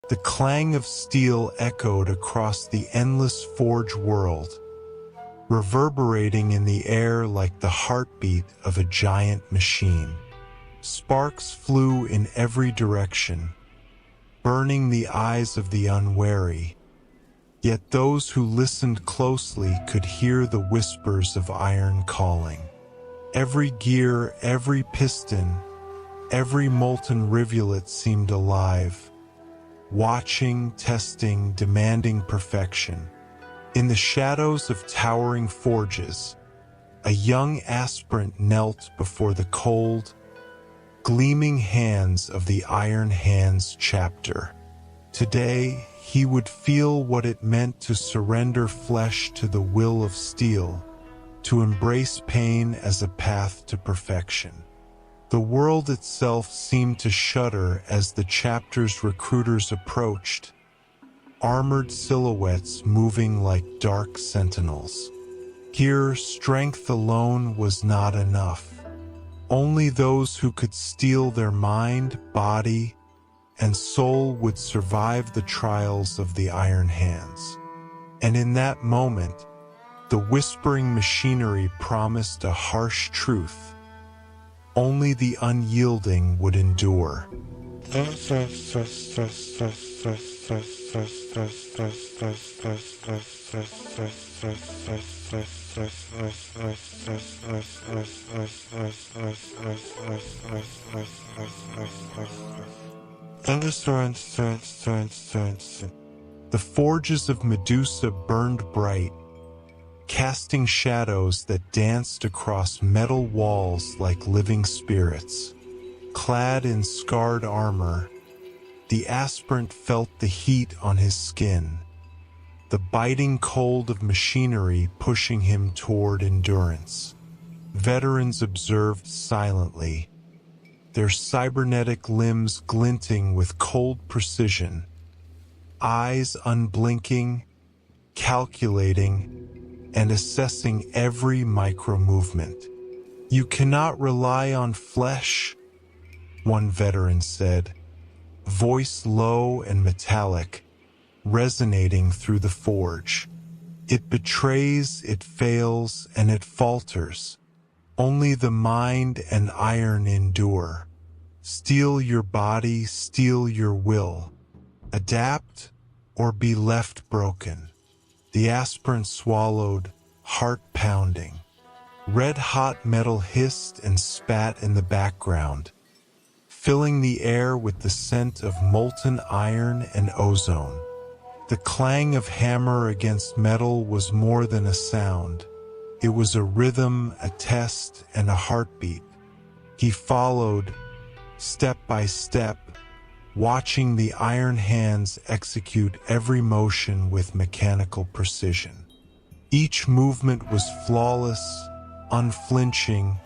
The clang of steel echoed across the endless forge world, reverberating in the air like the heartbeat of a giant machine. Sparks flew in every direction, burning the eyes of the unwary. Yet those who listened closely could hear the whispers of iron calling. Every gear, every piston, every molten rivulet seemed alive, watching, testing, demanding perfection. In the shadows of towering forges, a young aspirant knelt before the cold, gleaming hands of the Iron Hands chapter. Today, he would feel what it meant to surrender flesh to the will of steel, to embrace pain as a path to perfection. The world itself seemed to shudder as the chapter's recruiters approached, armored silhouettes moving like dark sentinels. Here, strength alone was not enough. Only those who could steel their mind, body, and soul would survive the trials of the Iron Hands. And in that moment, the whispering machinery promised a harsh truth. Only the unyielding would endure. The forges of Medusa burned bright, casting shadows that danced across metal walls like living spirits. Clad in scarred armor, the aspirant felt the heat on his skin, the biting cold of machinery pushing him toward endurance. Veterans observed silently, their cybernetic limbs glinting with cold precision, eyes unblinking, calculating, and assessing every micro-movement. "You cannot rely on flesh," one veteran said, voice low and metallic, resonating through the forge. "It betrays, it fails, and it falters. Only the mind and iron endure. Steel your body, steel your will. Adapt or be left broken." The aspirant swallowed, heart pounding. Red-hot metal hissed and spat in the background, filling the air with the scent of molten iron and ozone. The clang of hammer against metal was more than a sound. It was a rhythm, a test, and a heartbeat. He followed, step by step, watching the Iron Hands execute every motion with mechanical precision. Each movement was flawless, unflinching,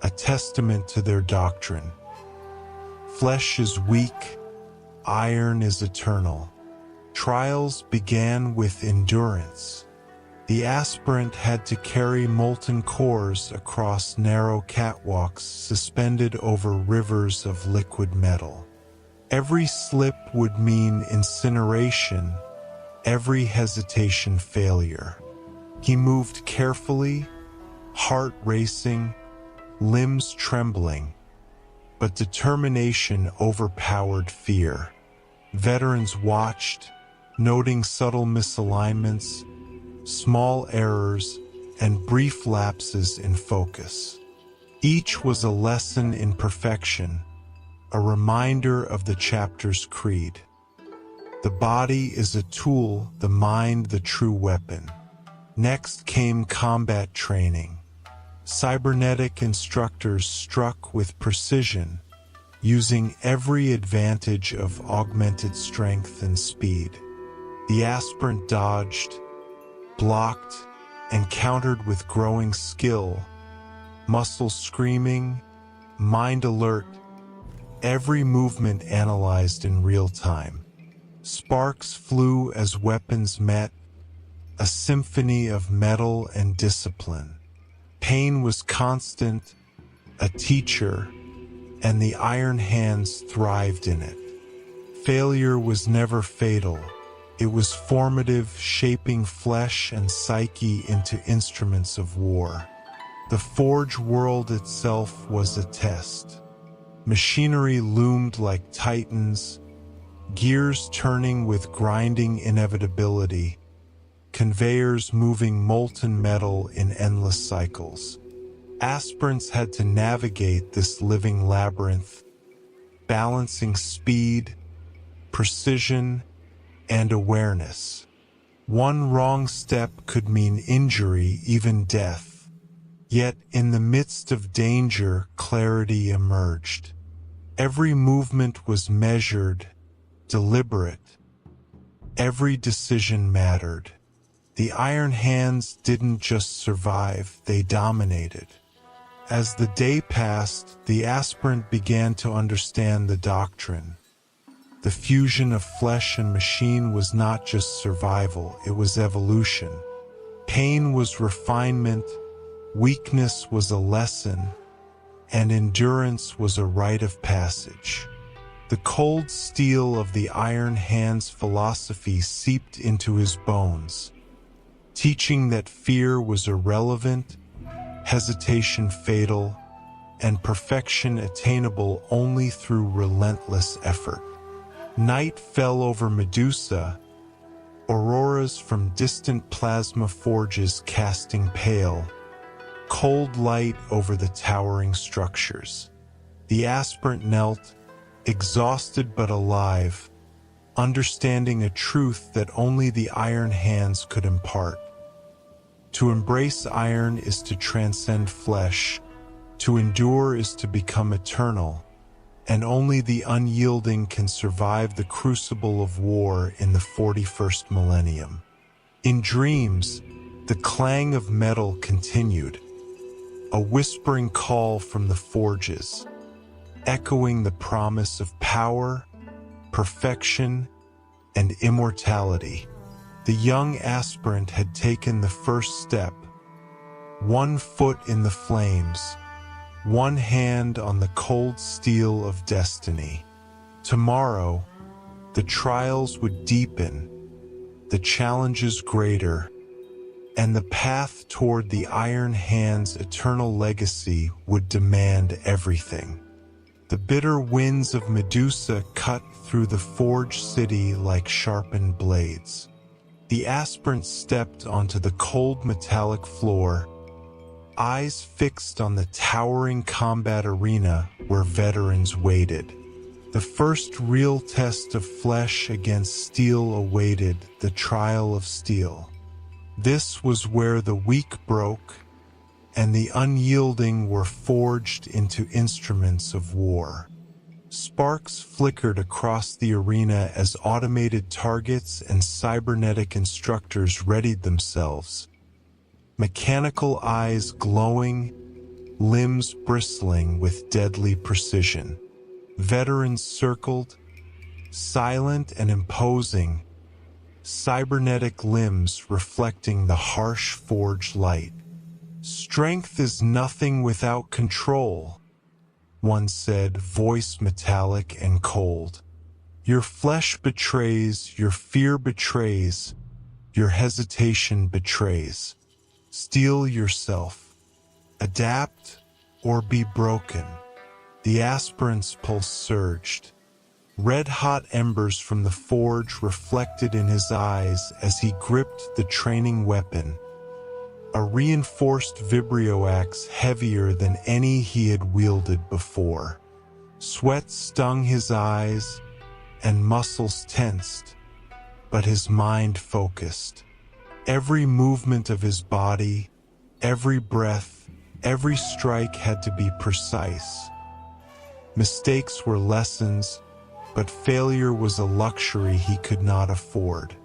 a testament to their doctrine. Flesh is weak, iron is eternal. Trials began with endurance. The aspirant had to carry molten cores across narrow catwalks suspended over rivers of liquid metal. Every slip would mean incineration, every hesitation failure. He moved carefully, heart racing, limbs trembling, but determination overpowered fear. Veterans watched, noting subtle misalignments, small errors, and brief lapses in focus. Each was a lesson in perfection, a reminder of the chapter's creed. The body is a tool, the mind the true weapon. Next came combat training. Cybernetic instructors struck with precision, using every advantage of augmented strength and speed. The aspirant dodged, blocked, and countered with growing skill, muscles screaming, mind alert, every movement analyzed in real time. Sparks flew as weapons met, a symphony of metal and discipline. Pain was constant, a teacher, and the Iron Hands thrived in it. failure was never fatal. It was formative, shaping flesh and psyche into instruments of war. The forge world itself was a test. Machinery loomed like titans, gears turning with grinding inevitability, conveyors moving molten metal in endless cycles. Aspirants had to navigate this living labyrinth, balancing speed, precision, and awareness. One wrong step could mean injury, even death. Yet, in the midst of danger, clarity emerged. Every movement was measured, deliberate. Every decision mattered. The Iron Hands didn't just survive, they dominated. As the day passed, the aspirant began to understand the doctrine. The fusion of flesh and machine was not just survival, it was evolution. Pain was refinement, weakness was a lesson, and endurance was a rite of passage. The cold steel of the Iron Hands philosophy seeped into his bones, teaching that fear was irrelevant, hesitation fatal, and perfection attainable only through relentless effort. Night fell over Medusa, auroras from distant plasma forges casting pale, cold light over the towering structures. The aspirant knelt, exhausted but alive, understanding a truth that only the Iron Hands could impart. To embrace iron is to transcend flesh, to endure is to become eternal, and only the unyielding can survive the crucible of war in the 41st millennium. In dreams, the clang of metal continued, a whispering call from the forges, echoing the promise of power, perfection, and immortality. The young aspirant had taken the first step, one foot in the flames, one hand on the cold steel of destiny. Tomorrow, the trials would deepen, the challenges greater, and the path toward the Iron Hands' eternal legacy would demand everything. The bitter winds of Medusa cut through the forge city like sharpened blades. The aspirant stepped onto the cold metallic floor, eyes fixed on the towering combat arena where veterans waited. The first real test of flesh against steel awaited, the trial of steel. This was where the weak broke, and the unyielding were forged into instruments of war. Sparks flickered across the arena as automated targets and cybernetic instructors readied themselves. Mechanical eyes glowing, limbs bristling with deadly precision. Veterans circled, silent and imposing, cybernetic limbs reflecting the harsh forge light. "Strength is nothing without control," one said, voice metallic and cold. "Your flesh betrays, your fear betrays, your hesitation betrays. Steel yourself. Adapt or be broken." The aspirant's pulse surged. Red-hot embers from the forge reflected in his eyes as he gripped the training weapon, a reinforced vibrio axe heavier than any he had wielded before. Sweat stung his eyes and muscles tensed, but his mind focused. Every movement of his body, every breath, every strike had to be precise. Mistakes were lessons, but failure was a luxury he could not afford.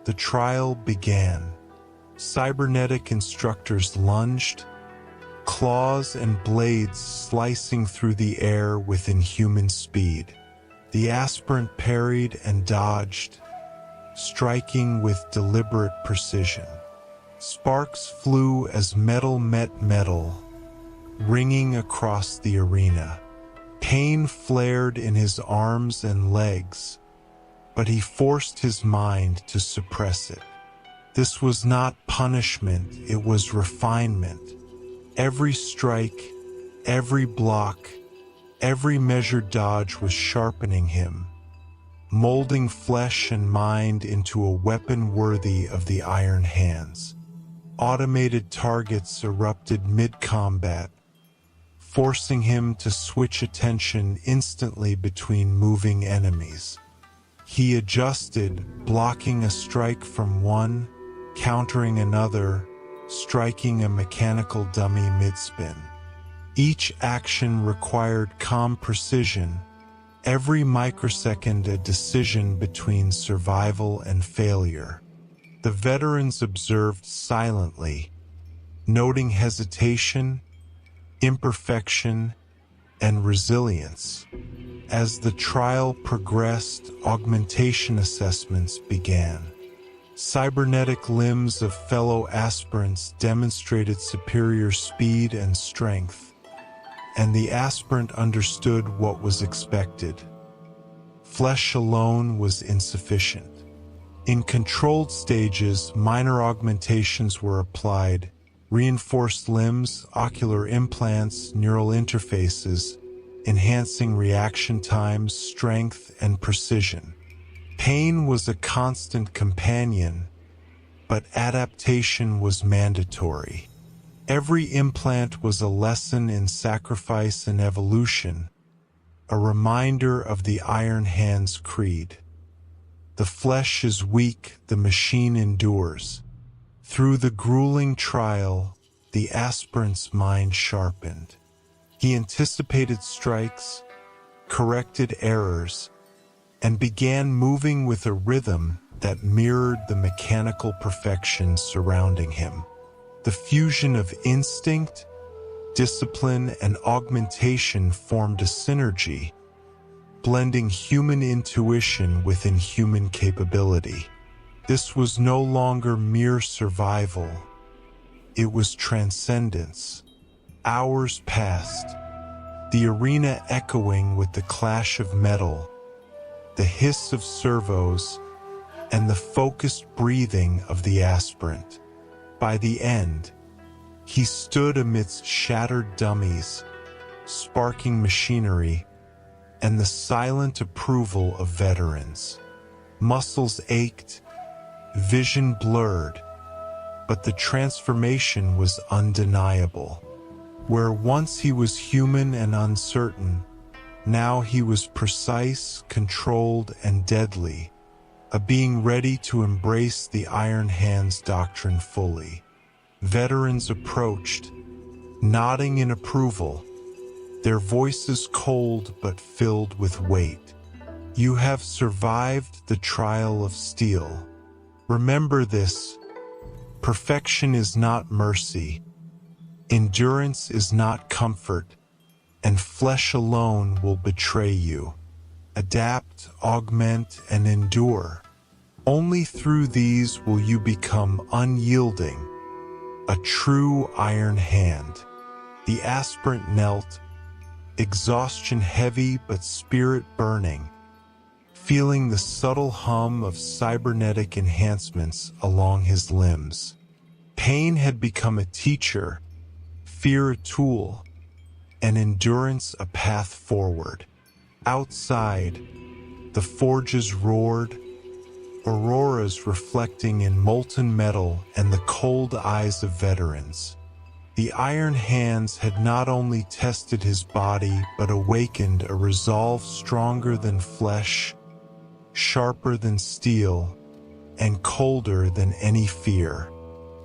The trial began. Cybernetic instructors lunged, claws and blades slicing through the air with inhuman speed. The aspirant parried and dodged, striking with deliberate precision. Sparks flew as metal met metal, ringing across the arena. Pain flared in his arms and legs, but he forced his mind to suppress it. This was not punishment, it was refinement. Every strike, every block, every measured dodge was sharpening him, molding flesh and mind into a weapon worthy of the Iron Hands. Automated targets erupted mid-combat, forcing him to switch attention instantly between moving enemies. He adjusted, blocking a strike from one, countering another, striking a mechanical dummy mid-spin. Each action required calm precision, every microsecond a decision between survival and failure. The veterans observed silently, noting hesitation, imperfection, and resilience. As the trial progressed, augmentation assessments began. Cybernetic limbs of fellow aspirants demonstrated superior speed and strength, and the aspirant understood what was expected. Flesh alone was insufficient. In controlled stages, minor augmentations were applied: reinforced limbs, ocular implants, neural interfaces, enhancing reaction times, strength, and precision. Pain was a constant companion, but adaptation was mandatory. Every implant was a lesson in sacrifice and evolution, a reminder of the Iron Hand's creed. The flesh is weak, the machine endures. Through the grueling trial, the aspirant's mind sharpened. He anticipated strikes, corrected errors, and began moving with a rhythm that mirrored the mechanical perfection surrounding him. The fusion of instinct, discipline, and augmentation formed a synergy, blending human intuition with inhuman capability. This was no longer mere survival. It was transcendence. Hours passed, the arena echoing with the clash of metal, the hiss of servos, and the focused breathing of the aspirant. By the end, he stood amidst shattered dummies, sparking machinery, and the silent approval of veterans. Muscles ached, vision blurred, but the transformation was undeniable. Where once he was human and uncertain, now he was precise, controlled, and deadly, a being ready to embrace the Iron Hand's doctrine fully. Veterans approached, nodding in approval, their voices cold but filled with weight. You have survived the trial of steel. Remember this: perfection is not mercy, endurance is not comfort, and flesh alone will betray you. Adapt, augment, and endure. Only through these will you become unyielding, a true Iron Hand. The aspirant knelt, exhaustion heavy but spirit burning, feeling the subtle hum of cybernetic enhancements along his limbs. Pain had become a teacher, fear a tool, and endurance a path forward. Outside, the forges roared, auroras reflecting in molten metal and the cold eyes of veterans. The Iron Hands had not only tested his body but awakened a resolve stronger than flesh, sharper than steel, and colder than any fear.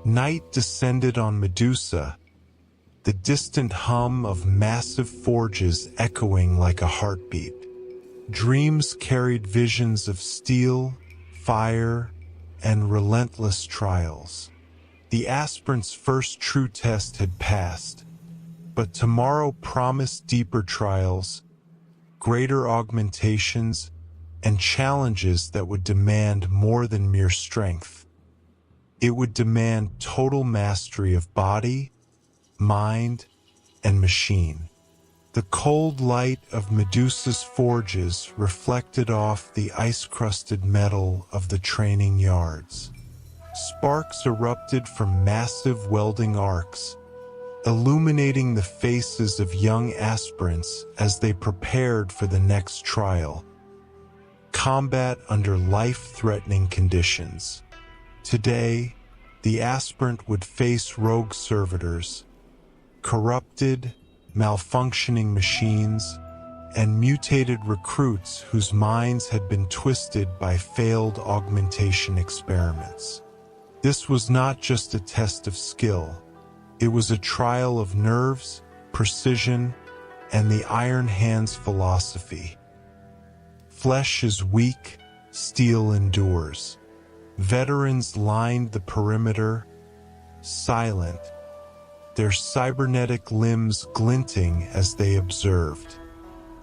Night descended on Medusa, the distant hum of massive forges echoing like a heartbeat. Dreams carried visions of steel, fire, and relentless trials. The aspirant's first true test had passed, but tomorrow promised deeper trials, greater augmentations, and challenges that would demand more than mere strength. It would demand total mastery of body, mind, and machine. The cold light of Medusa's forges reflected off the ice-crusted metal of the training yards. Sparks erupted from massive welding arcs, illuminating the faces of young aspirants as they prepared for the next trial. Combat under life-threatening conditions. Today, the aspirant would face rogue servitors, corrupted, malfunctioning machines, and mutated recruits whose minds had been twisted by failed augmentation experiments. This was not just a test of skill. It was a trial of nerves, precision, and the Iron Hand's philosophy. Flesh is weak, steel endures. Veterans lined the perimeter, silent, their cybernetic limbs glinting as they observed.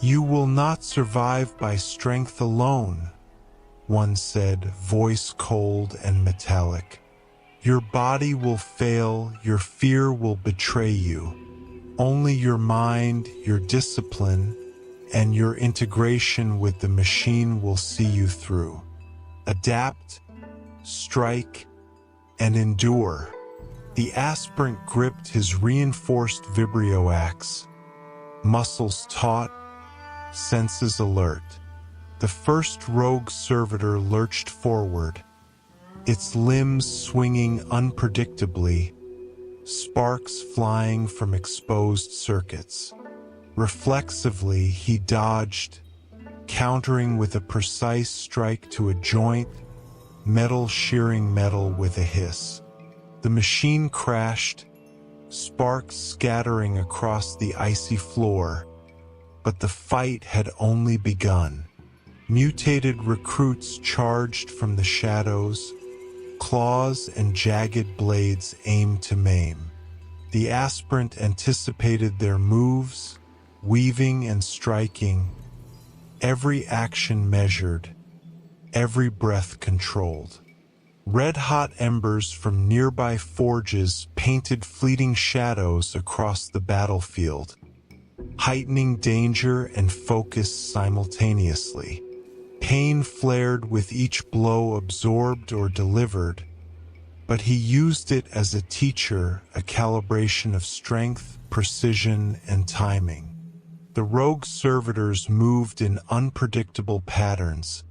"You will not survive by strength alone," one said, voice cold and metallic. "Your body will fail, your fear will betray you. Only your mind, your discipline, and your integration with the machine will see you through. Adapt, strike, and endure." The aspirant gripped his reinforced vibrio axe, muscles taut, senses alert. The first rogue servitor lurched forward, its limbs swinging unpredictably, sparks flying from exposed circuits. Reflexively, he dodged, countering with a precise strike to a joint, metal shearing metal with a hiss. The machine crashed, sparks scattering across the icy floor, but the fight had only begun. Mutated recruits charged from the shadows, claws and jagged blades aimed to maim. The aspirant anticipated their moves, weaving and striking, every action measured, every breath controlled. Red-hot embers from nearby forges painted fleeting shadows across the battlefield, heightening danger and focus simultaneously. Pain flared with each blow absorbed or delivered, but he used it as a teacher, a calibration of strength, precision, and timing. The rogue servitors moved in unpredictable patterns,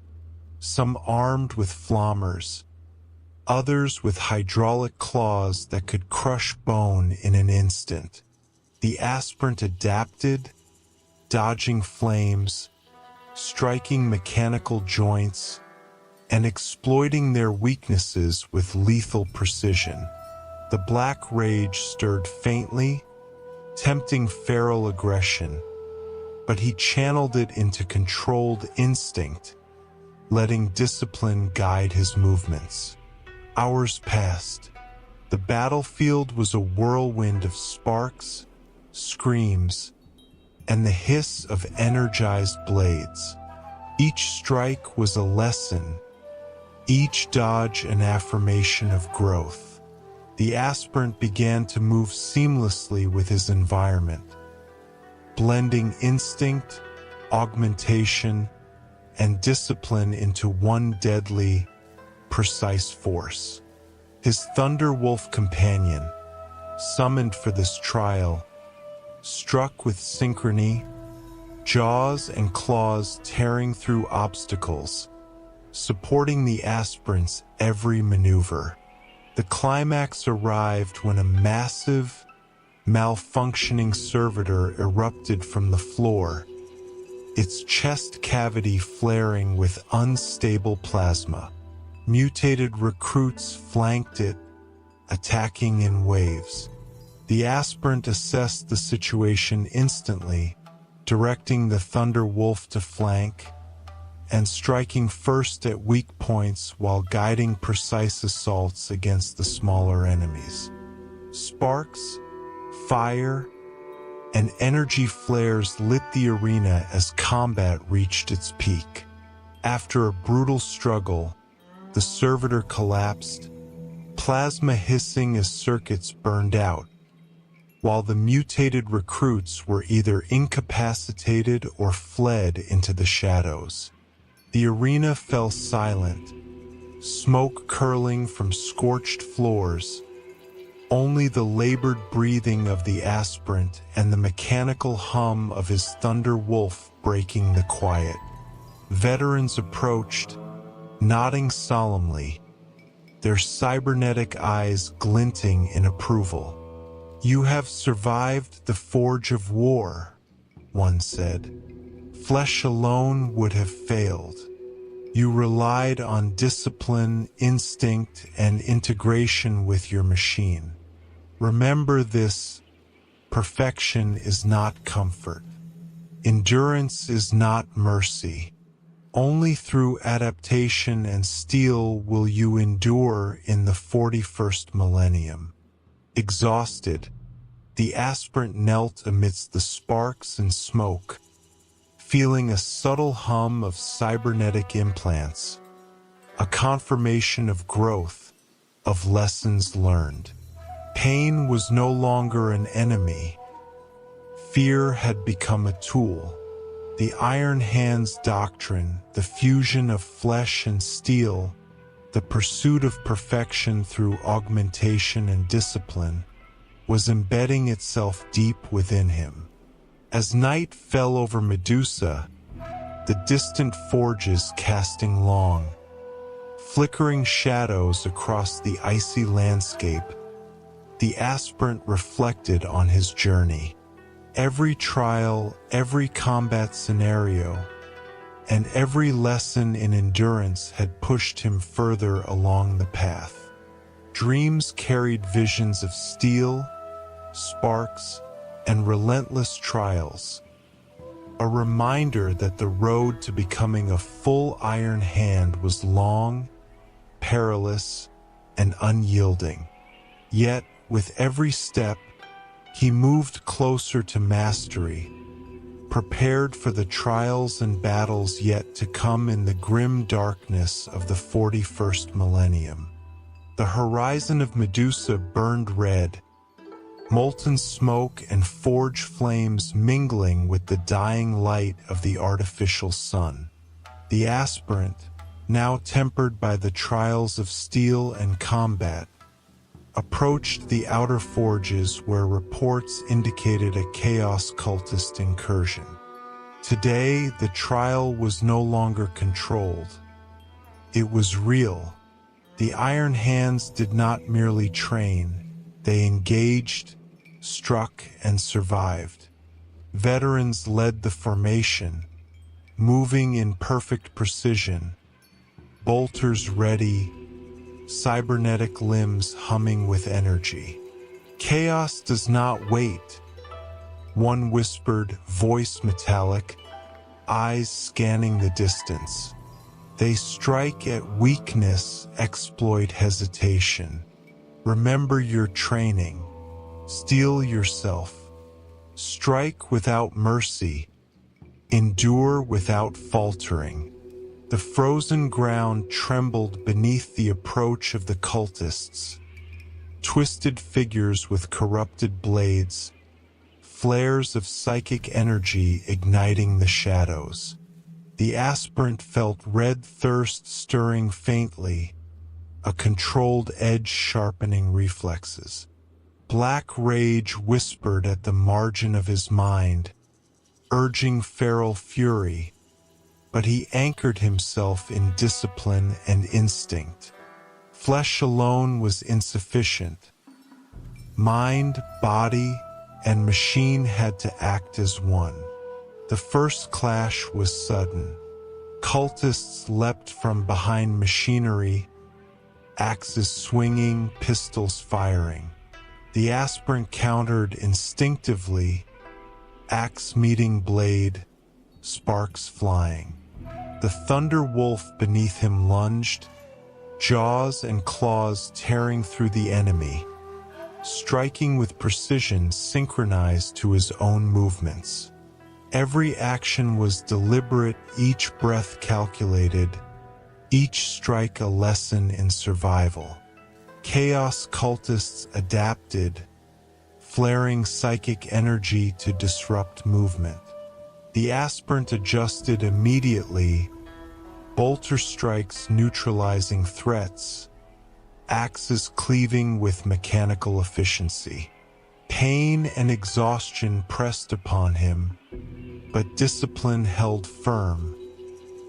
some armed with flammers, others with hydraulic claws that could crush bone in an instant. The aspirant adapted, dodging flames, striking mechanical joints, and exploiting their weaknesses with lethal precision. The black rage stirred faintly, tempting feral aggression, but he channeled it into controlled instinct, letting discipline guide his movements. Hours passed. The battlefield was a whirlwind of sparks, screams, and the hiss of energized blades. Each strike was a lesson, each dodge an affirmation of growth. The aspirant began to move seamlessly with his environment, blending instinct, augmentation, and discipline into one deadly, precise force. His Thunderwolf companion, summoned for this trial, struck with synchrony, jaws and claws tearing through obstacles, supporting the aspirant's every maneuver. The climax arrived when a massive, malfunctioning servitor erupted from the floor, its chest cavity flaring with unstable plasma. Mutated recruits flanked it, attacking in waves. The aspirant assessed the situation instantly, directing the Thunder Wolf to flank, and striking first at weak points while guiding precise assaults against the smaller enemies. Sparks, fire, and energy flares lit the arena as combat reached its peak. After a brutal struggle, the servitor collapsed, plasma hissing as circuits burned out. while the mutated recruits were either incapacitated or fled into the shadows. The arena fell silent, smoke curling from scorched floors, only the labored breathing of the aspirant and the mechanical hum of his thunder wolf breaking the quiet. Veterans approached, nodding solemnly, their cybernetic eyes glinting in approval. "You have survived the forge of war," one said. "Flesh alone would have failed. You relied on discipline, instinct, and integration with your machine. Remember this: perfection is not comfort. Endurance is not mercy. Only through adaptation and steel will you endure in the 41st millennium." Exhausted, the aspirant knelt amidst the sparks and smoke, feeling a subtle hum of cybernetic implants, a confirmation of growth, of lessons learned. Pain was no longer an enemy. Fear had become a tool. The Iron Hands doctrine, the fusion of flesh and steel, the pursuit of perfection through augmentation and discipline, was embedding itself deep within him. As night fell over Medusa, the distant forges casting long, flickering shadows across the icy landscape, the aspirant reflected on his journey. Every trial, every combat scenario, and every lesson in endurance had pushed him further along the path. Dreams carried visions of steel, sparks, and relentless trials, a reminder that the road to becoming a full Iron Hand was long, perilous, and unyielding. Yet, with every step, he moved closer to mastery, prepared for the trials and battles yet to come in the grim darkness of the 41st millennium. The horizon of Medusa burned red, molten smoke and forge flames mingling with the dying light of the artificial sun. The aspirant, now tempered by the trials of steel and combat, approached the outer forges where reports indicated a chaos cultist incursion. Today, the trial was no longer controlled. It was real. The Iron Hands did not merely train, they engaged, struck, and survived. Veterans led the formation, moving in perfect precision, bolters ready, cybernetic limbs humming with energy. "Chaos does not wait," one whispered, voice metallic, eyes scanning the distance. "They strike at weakness, exploit hesitation. Remember your training. Steel yourself. Strike without mercy. Endure without faltering." The frozen ground trembled beneath the approach of the cultists. Twisted figures with corrupted blades, flares of psychic energy igniting the shadows. The aspirant felt red thirst stirring faintly, a controlled edge sharpening reflexes. Black rage whispered at the margin of his mind, urging feral fury, but he anchored himself in discipline and instinct. Flesh alone was insufficient. Mind, body, and machine had to act as one. The first clash was sudden. Cultists leapt from behind machinery, axes swinging, pistols firing. The aspirant countered instinctively, axe meeting blade, sparks flying. The thunder wolf beneath him lunged, jaws and claws tearing through the enemy, striking with precision synchronized to his own movements. Every action was deliberate, each breath calculated, each strike a lesson in survival. Chaos cultists adapted, flaring psychic energy to disrupt movement. The aspirant adjusted immediately, bolter strikes neutralizing threats, axes cleaving with mechanical efficiency. Pain and exhaustion pressed upon him, but discipline held firm,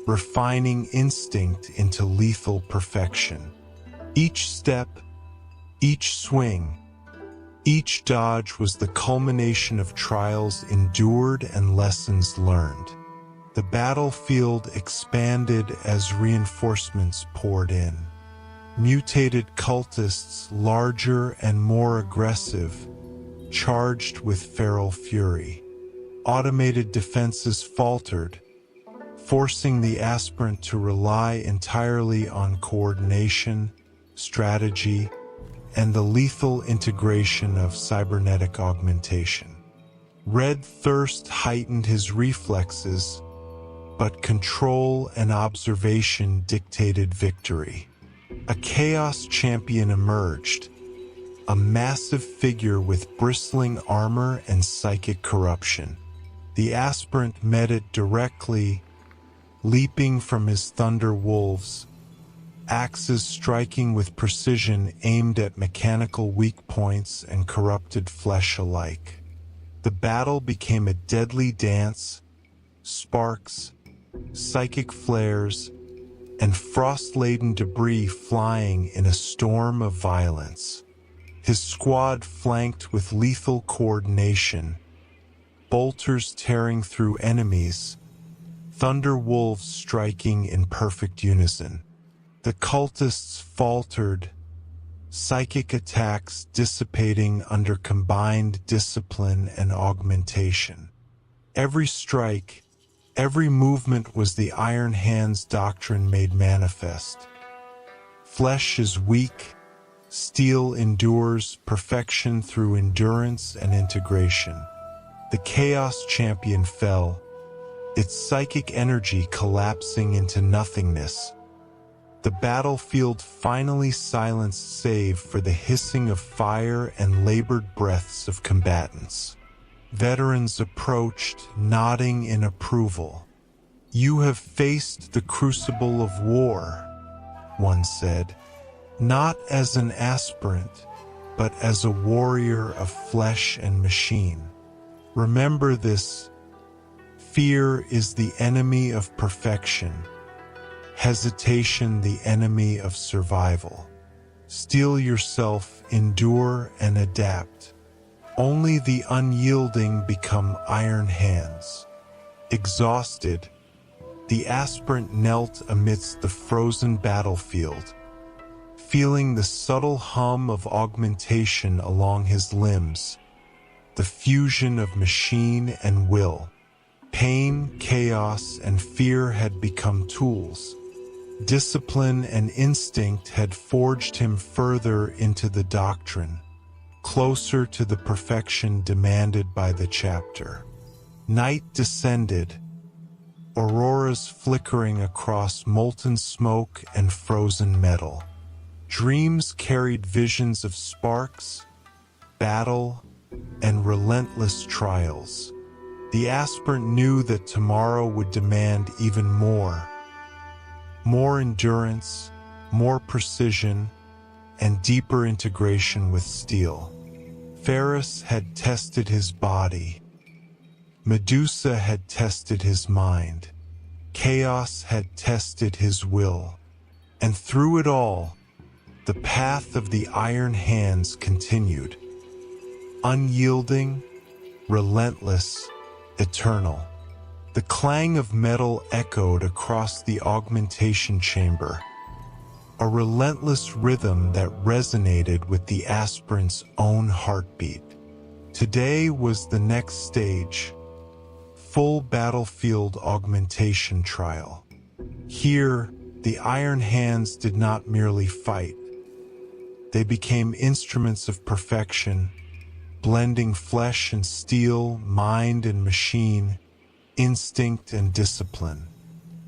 refining instinct into lethal perfection. Each step, each swing, each dodge was the culmination of trials endured and lessons learned. The battlefield expanded as reinforcements poured in. Mutated cultists, larger and more aggressive, charged with feral fury. Automated defenses faltered, forcing the aspirant to rely entirely on coordination, strategy, and the lethal integration of cybernetic augmentation. Red thirst heightened his reflexes, but control and observation dictated victory. A chaos champion emerged, a massive figure with bristling armor and psychic corruption. The aspirant met it directly, leaping from his thunder wolves, axes striking with precision aimed at mechanical weak points and corrupted flesh alike. The battle became a deadly dance, sparks, psychic flares, and frost-laden debris flying in a storm of violence. His squad flanked with lethal coordination, bolters tearing through enemies, thunder wolves striking in perfect unison. The cultists faltered, psychic attacks dissipating under combined discipline and augmentation. Every strike, every movement was the Iron Hand's doctrine made manifest. Flesh is weak, steel endures perfection through endurance and integration. The Chaos Champion fell, its psychic energy collapsing into nothingness. The battlefield finally silenced save for the hissing of fire and labored breaths of combatants. Veterans approached, nodding in approval. "You have faced the crucible of war," one said, "not as an aspirant, but as a warrior of flesh and machine. Remember this: fear is the enemy of perfection, hesitation the enemy of survival. Steel yourself, endure, and adapt. Only the unyielding become Iron Hands." Exhausted, the aspirant knelt amidst the frozen battlefield, feeling the subtle hum of augmentation along his limbs, the fusion of machine and will. Pain, chaos, and fear had become tools. Discipline and instinct had forged him further into the doctrine, closer to the perfection demanded by the chapter. Night descended, auroras flickering across molten smoke and frozen metal. Dreams carried visions of sparks, battle, and relentless trials. The aspirant knew that tomorrow would demand even more. More endurance, more precision, and deeper integration with steel. Ferris had tested his body. Medusa had tested his mind. Chaos had tested his will. And through it all, the path of the Iron Hands continued. Unyielding, relentless, eternal. The clang of metal echoed across the augmentation chamber, a relentless rhythm that resonated with the aspirant's own heartbeat. Today was the next stage, full battlefield augmentation trial. Here, the Iron Hands did not merely fight. They became instruments of perfection, blending flesh and steel, mind and machine, instinct and discipline.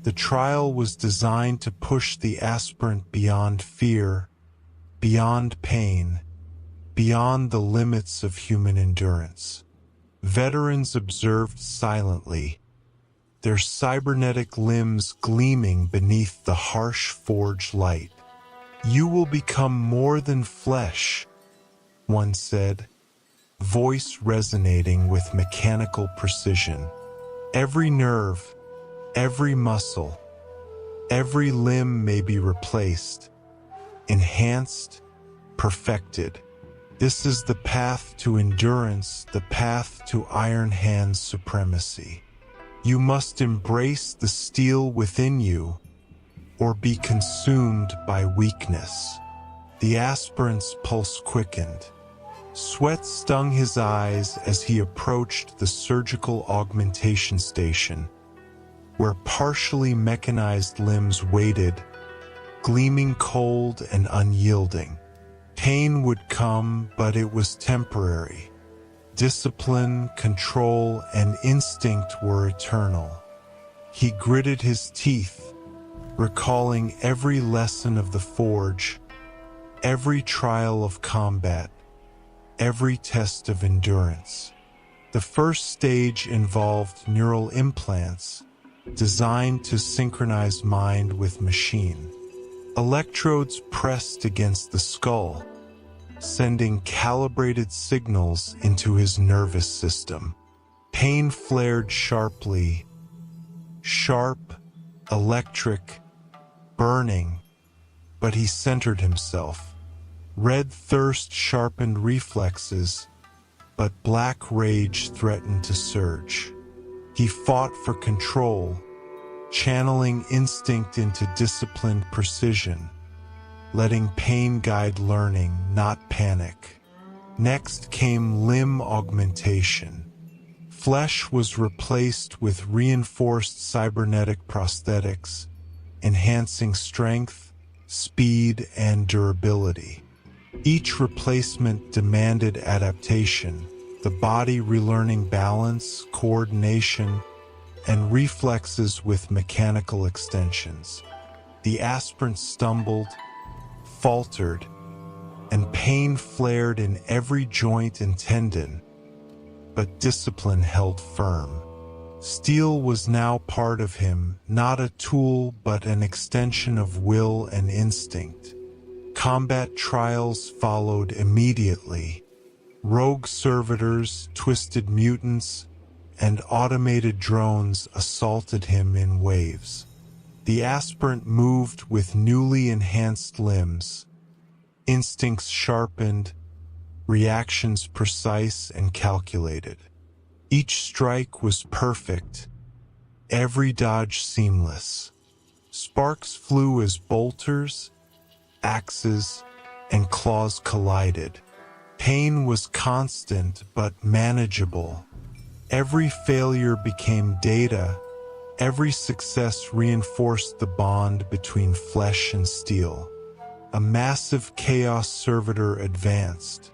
The trial was designed to push the aspirant beyond fear, beyond pain, beyond the limits of human endurance. Veterans observed silently, their cybernetic limbs gleaming beneath the harsh forge light. "You will become more than flesh," one said, voice resonating with mechanical precision. "Every nerve, every muscle, every limb may be replaced, enhanced, perfected. This is the path to endurance, the path to Iron Hand's supremacy. You must embrace the steel within you, or be consumed by weakness." The aspirant's pulse quickened. Sweat stung his eyes as he approached the surgical augmentation station, where partially mechanized limbs waited, gleaming cold and unyielding. Pain would come, but it was temporary. Discipline, control, and instinct were eternal. He gritted his teeth, recalling every lesson of the forge, every trial of combat, every test of endurance. The first stage involved neural implants, designed to synchronize mind with machine. Electrodes pressed against the skull, sending calibrated signals into his nervous system. Pain flared sharply, sharp, electric, burning, but he centered himself. Red thirst sharpened reflexes, but black rage threatened to surge. He fought for control, channeling instinct into disciplined precision, letting pain guide learning, not panic. Next came limb augmentation. Flesh was replaced with reinforced cybernetic prosthetics, enhancing strength, speed, and durability. Each replacement demanded adaptation, the body relearning balance, coordination, and reflexes with mechanical extensions. The aspirant stumbled, faltered, and pain flared in every joint and tendon, but discipline held firm. Steel was now part of him, not a tool but an extension of will and instinct. Combat trials followed immediately. Rogue servitors, twisted mutants, and automated drones assaulted him in waves. The aspirant moved with newly enhanced limbs, instincts sharpened, reactions precise and calculated. Each strike was perfect, every dodge seamless. Sparks flew as bolters, axes, and claws collided. Pain was constant but manageable. Every failure became data, every success reinforced the bond between flesh and steel. A massive chaos servitor advanced,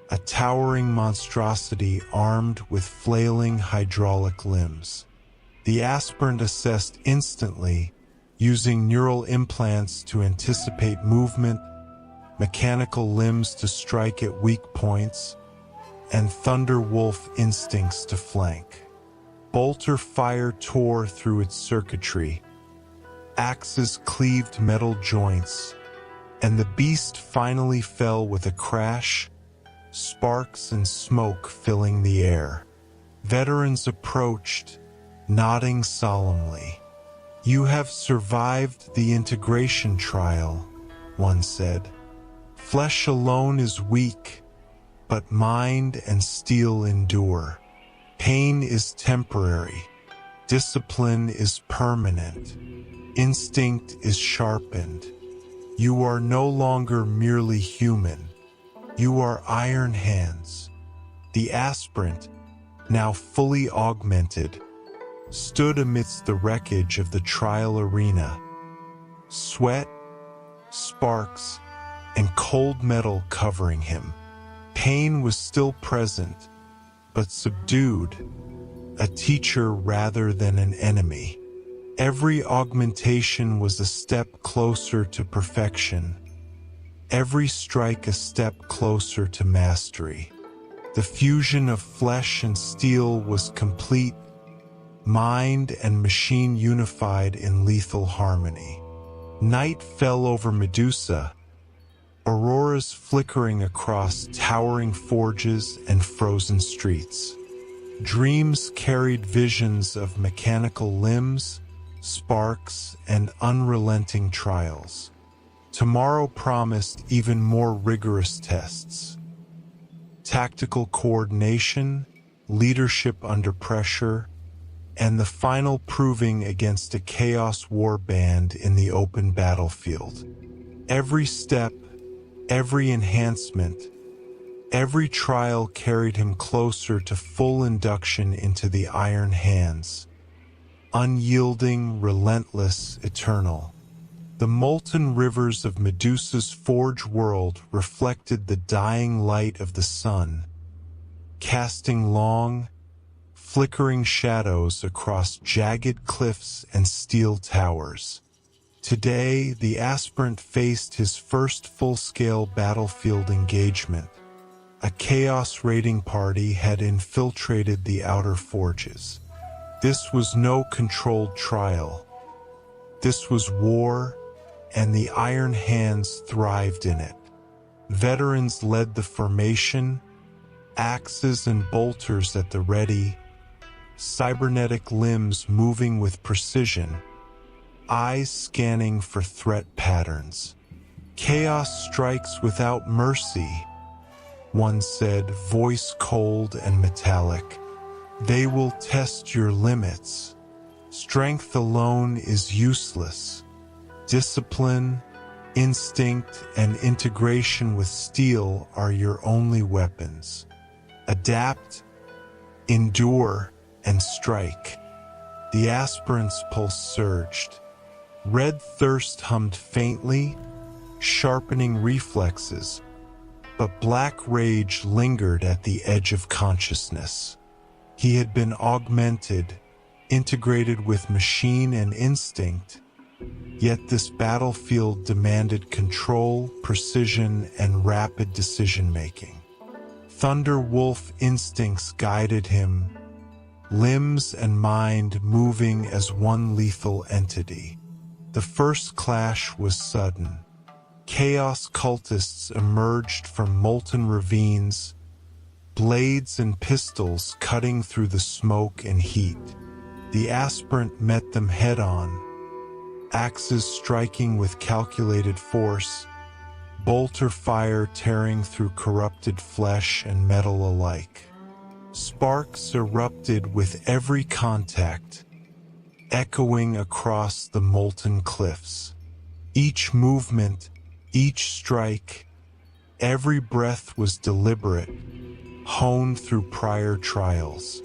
a towering monstrosity armed with flailing hydraulic limbs. The aspirant assessed instantly, using neural implants to anticipate movement, mechanical limbs to strike at weak points, and thunder wolf instincts to flank. Bolter fire tore through its circuitry. Axes cleaved metal joints, and the beast finally fell with a crash, sparks and smoke filling the air. Veterans approached, nodding solemnly. "You have survived the integration trial," one said. "Flesh alone is weak, but mind and steel endure. Pain is temporary. Discipline is permanent. Instinct is sharpened. You are no longer merely human. You are Iron Hands." The aspirant, now fully augmented, stood amidst the wreckage of the trial arena. Sweat, sparks, and cold metal covering him. Pain was still present, but subdued, a teacher rather than an enemy. Every augmentation was a step closer to perfection, every strike a step closer to mastery. The fusion of flesh and steel was complete, mind and machine unified in lethal harmony. Night fell over Medusa, auroras flickering across towering forges and frozen streets. Dreams carried visions of mechanical limbs, sparks, and unrelenting trials. Tomorrow promised even more rigorous tests. Tactical coordination, leadership under pressure, and the final proving against a Chaos War band in the open battlefield. Every step, every enhancement, every trial carried him closer to full induction into the Iron Hands. Unyielding, relentless, eternal. The molten rivers of Medusa's forge world reflected the dying light of the sun, casting long, flickering shadows across jagged cliffs and steel towers. Today, the aspirant faced his first full-scale battlefield engagement. A chaos raiding party had infiltrated the outer forges. This was no controlled trial. This was war, and the Iron Hands thrived in it. Veterans led the formation, axes and bolters at the ready, cybernetic limbs moving with precision, eyes scanning for threat patterns. Chaos strikes without mercy, one said, voice cold and metallic. They will test your limits. Strength alone is useless. Discipline, instinct, and integration with steel are your only weapons. Adapt, endure, and strike. The aspirant's pulse surged. Red thirst hummed faintly, sharpening reflexes, but black rage lingered at the edge of consciousness. He had been augmented, integrated with machine and instinct, yet this battlefield demanded control, precision, and rapid decision-making. Thunder Wolf instincts guided him, limbs and mind moving as one lethal entity. The first clash was sudden. Chaos cultists emerged from molten ravines, blades and pistols cutting through the smoke and heat. The aspirant met them head-on, axes striking with calculated force, bolter fire tearing through corrupted flesh and metal alike. Sparks erupted with every contact, echoing across the molten cliffs. Each movement, each strike, every breath was deliberate, honed through prior trials.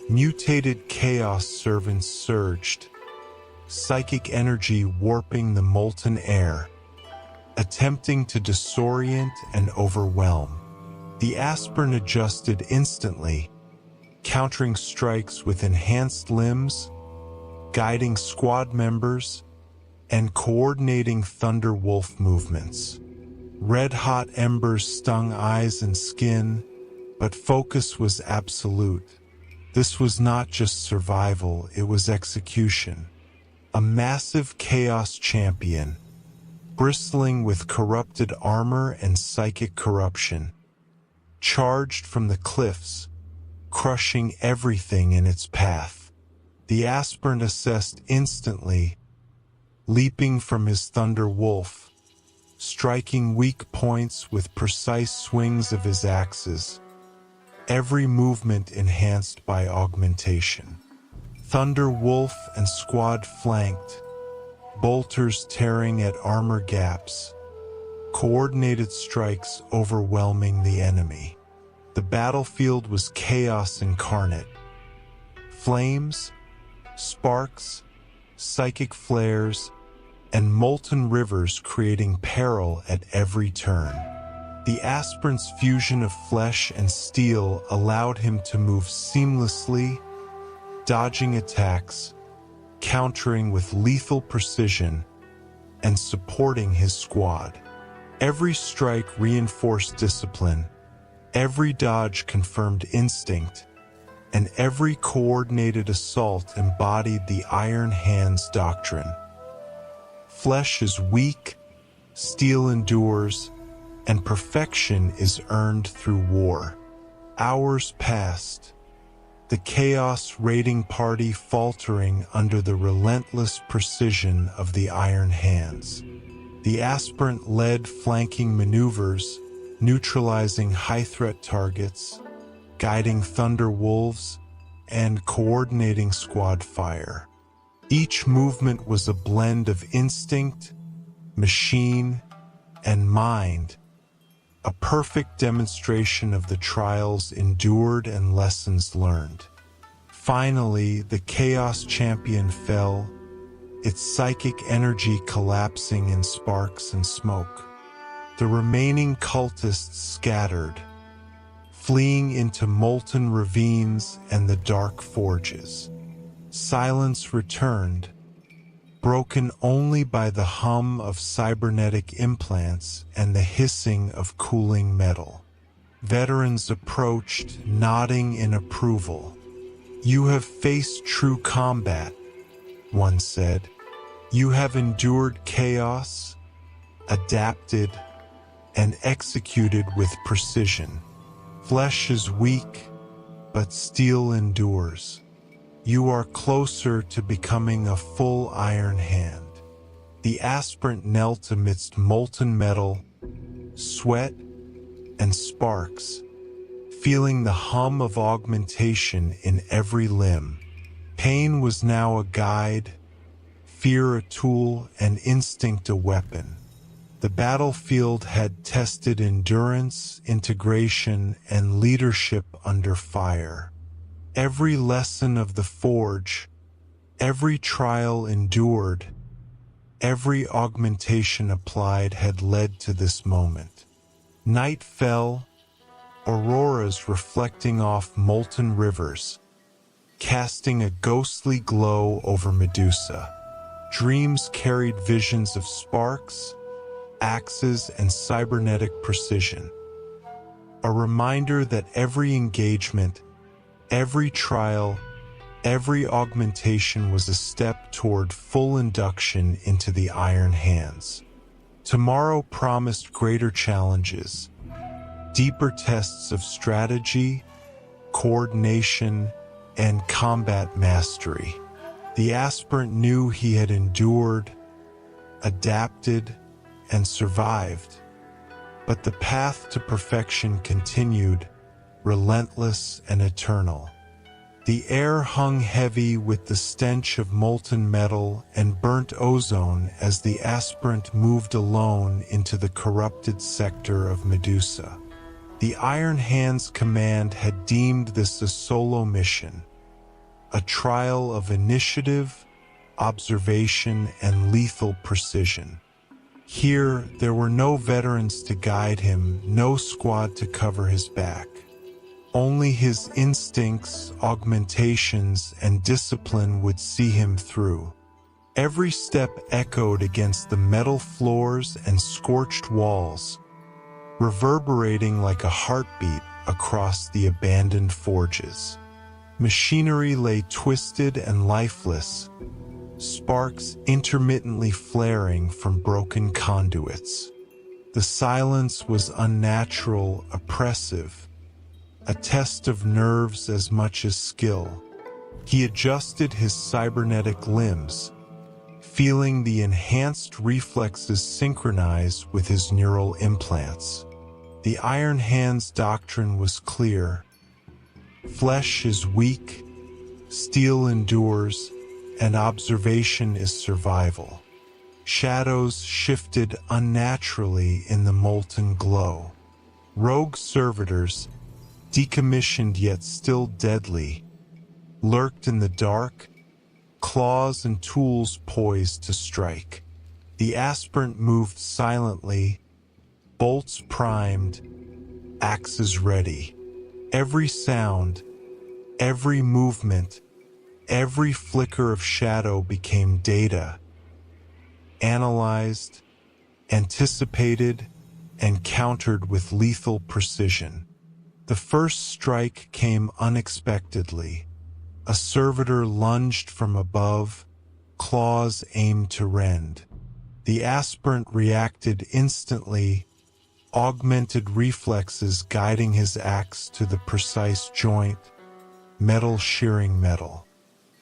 Mutated chaos servants surged, psychic energy warping the molten air, attempting to disorient and overwhelm. The aspirant adjusted instantly, countering strikes with enhanced limbs, guiding squad members, and coordinating Thunder Wolf movements. Red-hot embers stung eyes and skin, but focus was absolute. This was not just survival, it was execution. A massive chaos champion, bristling with corrupted armor and psychic corruption, charged from the cliffs, crushing everything in its path. The aspirant assessed instantly, leaping from his Thunder Wolf, striking weak points with precise swings of his axes, every movement enhanced by augmentation. Thunder Wolf and squad flanked, bolters tearing at armor gaps, coordinated strikes overwhelming the enemy. The battlefield was chaos incarnate. Flames, sparks, psychic flares, and molten rivers creating peril at every turn. The aspirant's fusion of flesh and steel allowed him to move seamlessly, dodging attacks, countering with lethal precision, and supporting his squad. Every strike reinforced discipline, every dodge confirmed instinct, and every coordinated assault embodied the Iron Hands doctrine. Flesh is weak, steel endures, and perfection is earned through war. Hours passed, the Chaos raiding party faltering under the relentless precision of the Iron Hands. The aspirant led flanking maneuvers, neutralizing high-threat targets, guiding Thunder Wolves, and coordinating squad fire. Each movement was a blend of instinct, machine, and mind, a perfect demonstration of the trials endured and lessons learned. Finally, the Chaos Champion fell, its psychic energy collapsing in sparks and smoke. The remaining cultists scattered, fleeing into molten ravines and the dark forges. Silence returned, broken only by the hum of cybernetic implants and the hissing of cooling metal. Veterans approached, nodding in approval. "You have faced true combat," one said. "You have endured chaos, adapted, and executed with precision. Flesh is weak, but steel endures. You are closer to becoming a full Iron Hand." The aspirant knelt amidst molten metal, sweat, and sparks, feeling the hum of augmentation in every limb. Pain was now a guide, fear a tool, and instinct a weapon. The battlefield had tested endurance, integration, and leadership under fire. Every lesson of the forge, every trial endured, every augmentation applied had led to this moment. Night fell, auroras reflecting off molten rivers, casting a ghostly glow over Medusa. Dreams carried visions of sparks, axes, and cybernetic precision. A reminder that every engagement, every trial, every augmentation was a step toward full induction into the Iron Hands. Tomorrow promised greater challenges, deeper tests of strategy, coordination, and combat mastery. The aspirant knew he had endured, adapted, and survived, but the path to perfection continued, relentless and eternal. The air hung heavy with the stench of molten metal and burnt ozone as the aspirant moved alone into the corrupted sector of Medusa. The Iron Hands Command had deemed this a solo mission, a trial of initiative, observation, and lethal precision. Here, there were no veterans to guide him, no squad to cover his back. Only his instincts, augmentations, and discipline would see him through. Every step echoed against the metal floors and scorched walls, reverberating like a heartbeat across the abandoned forges. Machinery lay twisted and lifeless, sparks intermittently flaring from broken conduits. The silence was unnatural, oppressive, a test of nerves as much as skill. He adjusted his cybernetic limbs, feeling the enhanced reflexes synchronize with his neural implants. The Iron Hands doctrine was clear. Flesh is weak, steel endures, and observation is survival. Shadows shifted unnaturally in the molten glow. Rogue servitors, decommissioned yet still deadly, lurked in the dark, claws and tools poised to strike. The aspirant moved silently, bolts primed, axes ready. Every sound, every movement, every flicker of shadow became data, analyzed, anticipated, and countered with lethal precision. The first strike came unexpectedly. A servitor lunged from above, claws aimed to rend. The aspirant reacted instantly, augmented reflexes guiding his axe to the precise joint, metal shearing metal.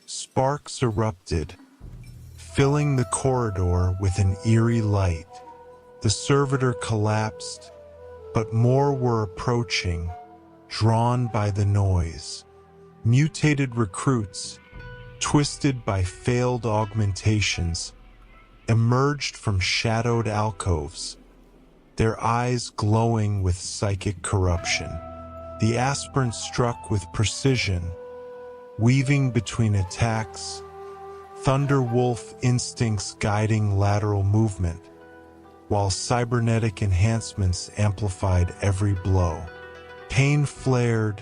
Sparks erupted, filling the corridor with an eerie light. The servitor collapsed, but more were approaching, drawn by the noise. Mutated recruits, twisted by failed augmentations, emerged from shadowed alcoves, their eyes glowing with psychic corruption. The aspirant struck with precision, weaving between attacks, Thunderwolf instincts guiding lateral movement, while cybernetic enhancements amplified every blow. Pain flared,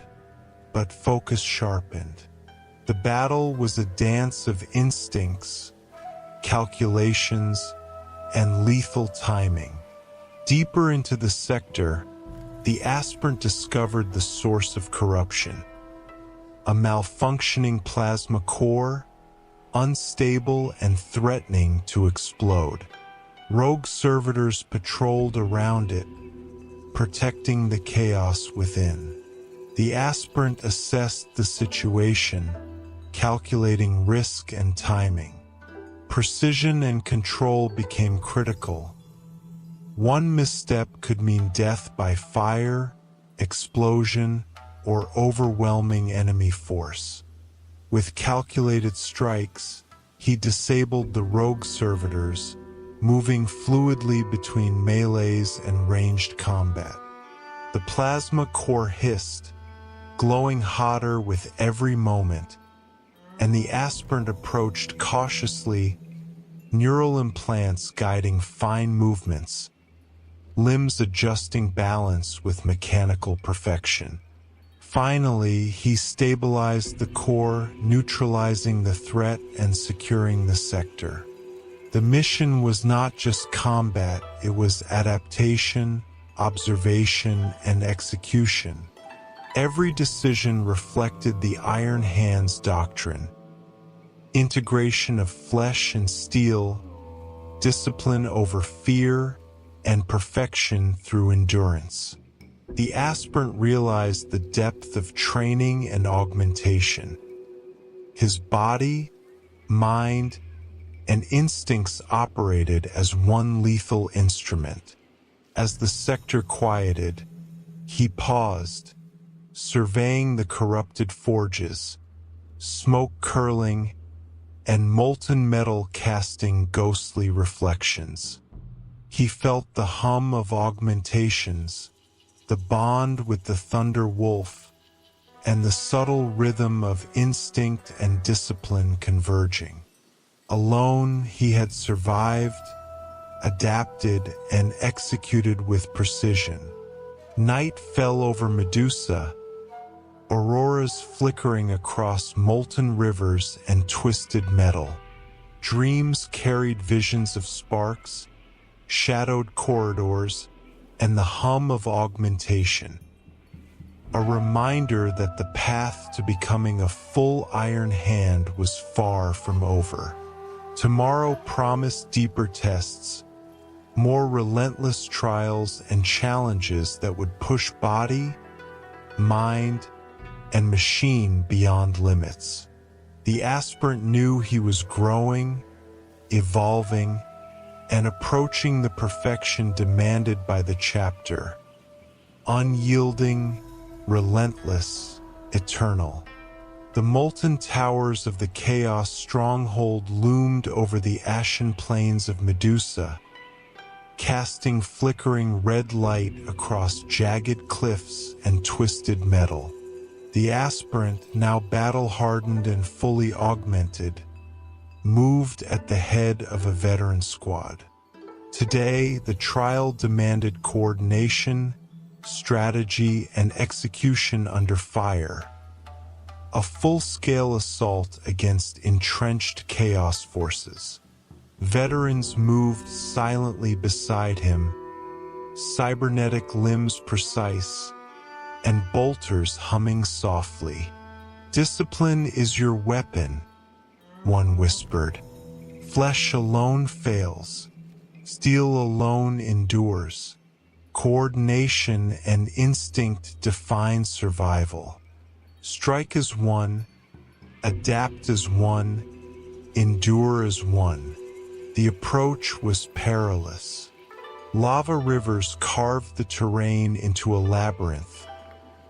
but focus sharpened. The battle was a dance of instincts, calculations, and lethal timing. Deeper into the sector, the aspirant discovered the source of corruption. A malfunctioning plasma core, unstable and threatening to explode. Rogue servitors patrolled around it, protecting the chaos within. The aspirant assessed the situation, calculating risk and timing. Precision and control became critical. One misstep could mean death by fire, explosion, or overwhelming enemy force. With calculated strikes, he disabled the rogue servitors, moving fluidly between melees and ranged combat. The plasma core hissed, glowing hotter with every moment, and the aspirant approached cautiously, neural implants guiding fine movements, limbs adjusting balance with mechanical perfection. Finally, he stabilized the core, neutralizing the threat and securing the sector. The mission was not just combat, it was adaptation, observation, and execution. Every decision reflected the Iron Hands doctrine. Integration of flesh and steel, discipline over fear, and perfection through endurance. The aspirant realized the depth of training and augmentation. His body, mind, and instincts operated as one lethal instrument. As the sector quieted, he paused, surveying the corrupted forges, smoke curling, and molten metal casting ghostly reflections. He felt the hum of augmentations, the bond with the Thunder Wolf, and the subtle rhythm of instinct and discipline converging. Alone, he had survived, adapted, and executed with precision. Night fell over Medusa, auroras flickering across molten rivers and twisted metal. Dreams carried visions of sparks, shadowed corridors, and the hum of augmentation. A reminder that the path to becoming a full Iron Hand was far from over. Tomorrow promised deeper tests, more relentless trials and challenges that would push body, mind, and machine beyond limits. The aspirant knew he was growing, evolving, and approaching the perfection demanded by the chapter. Unyielding, relentless, eternal. The molten towers of the Chaos stronghold loomed over the ashen plains of Medusa, casting flickering red light across jagged cliffs and twisted metal. The aspirant, now battle-hardened and fully augmented, moved at the head of a veteran squad. Today, the trial demanded coordination, strategy, and execution under fire. A full-scale assault against entrenched chaos forces. Veterans moved silently beside him, cybernetic limbs precise, and bolters humming softly. "Discipline is your weapon," one whispered. "Flesh alone fails. Steel alone endures. Coordination and instinct define survival. Strike as one, adapt as one, endure as one." The approach was perilous. Lava rivers carved the terrain into a labyrinth,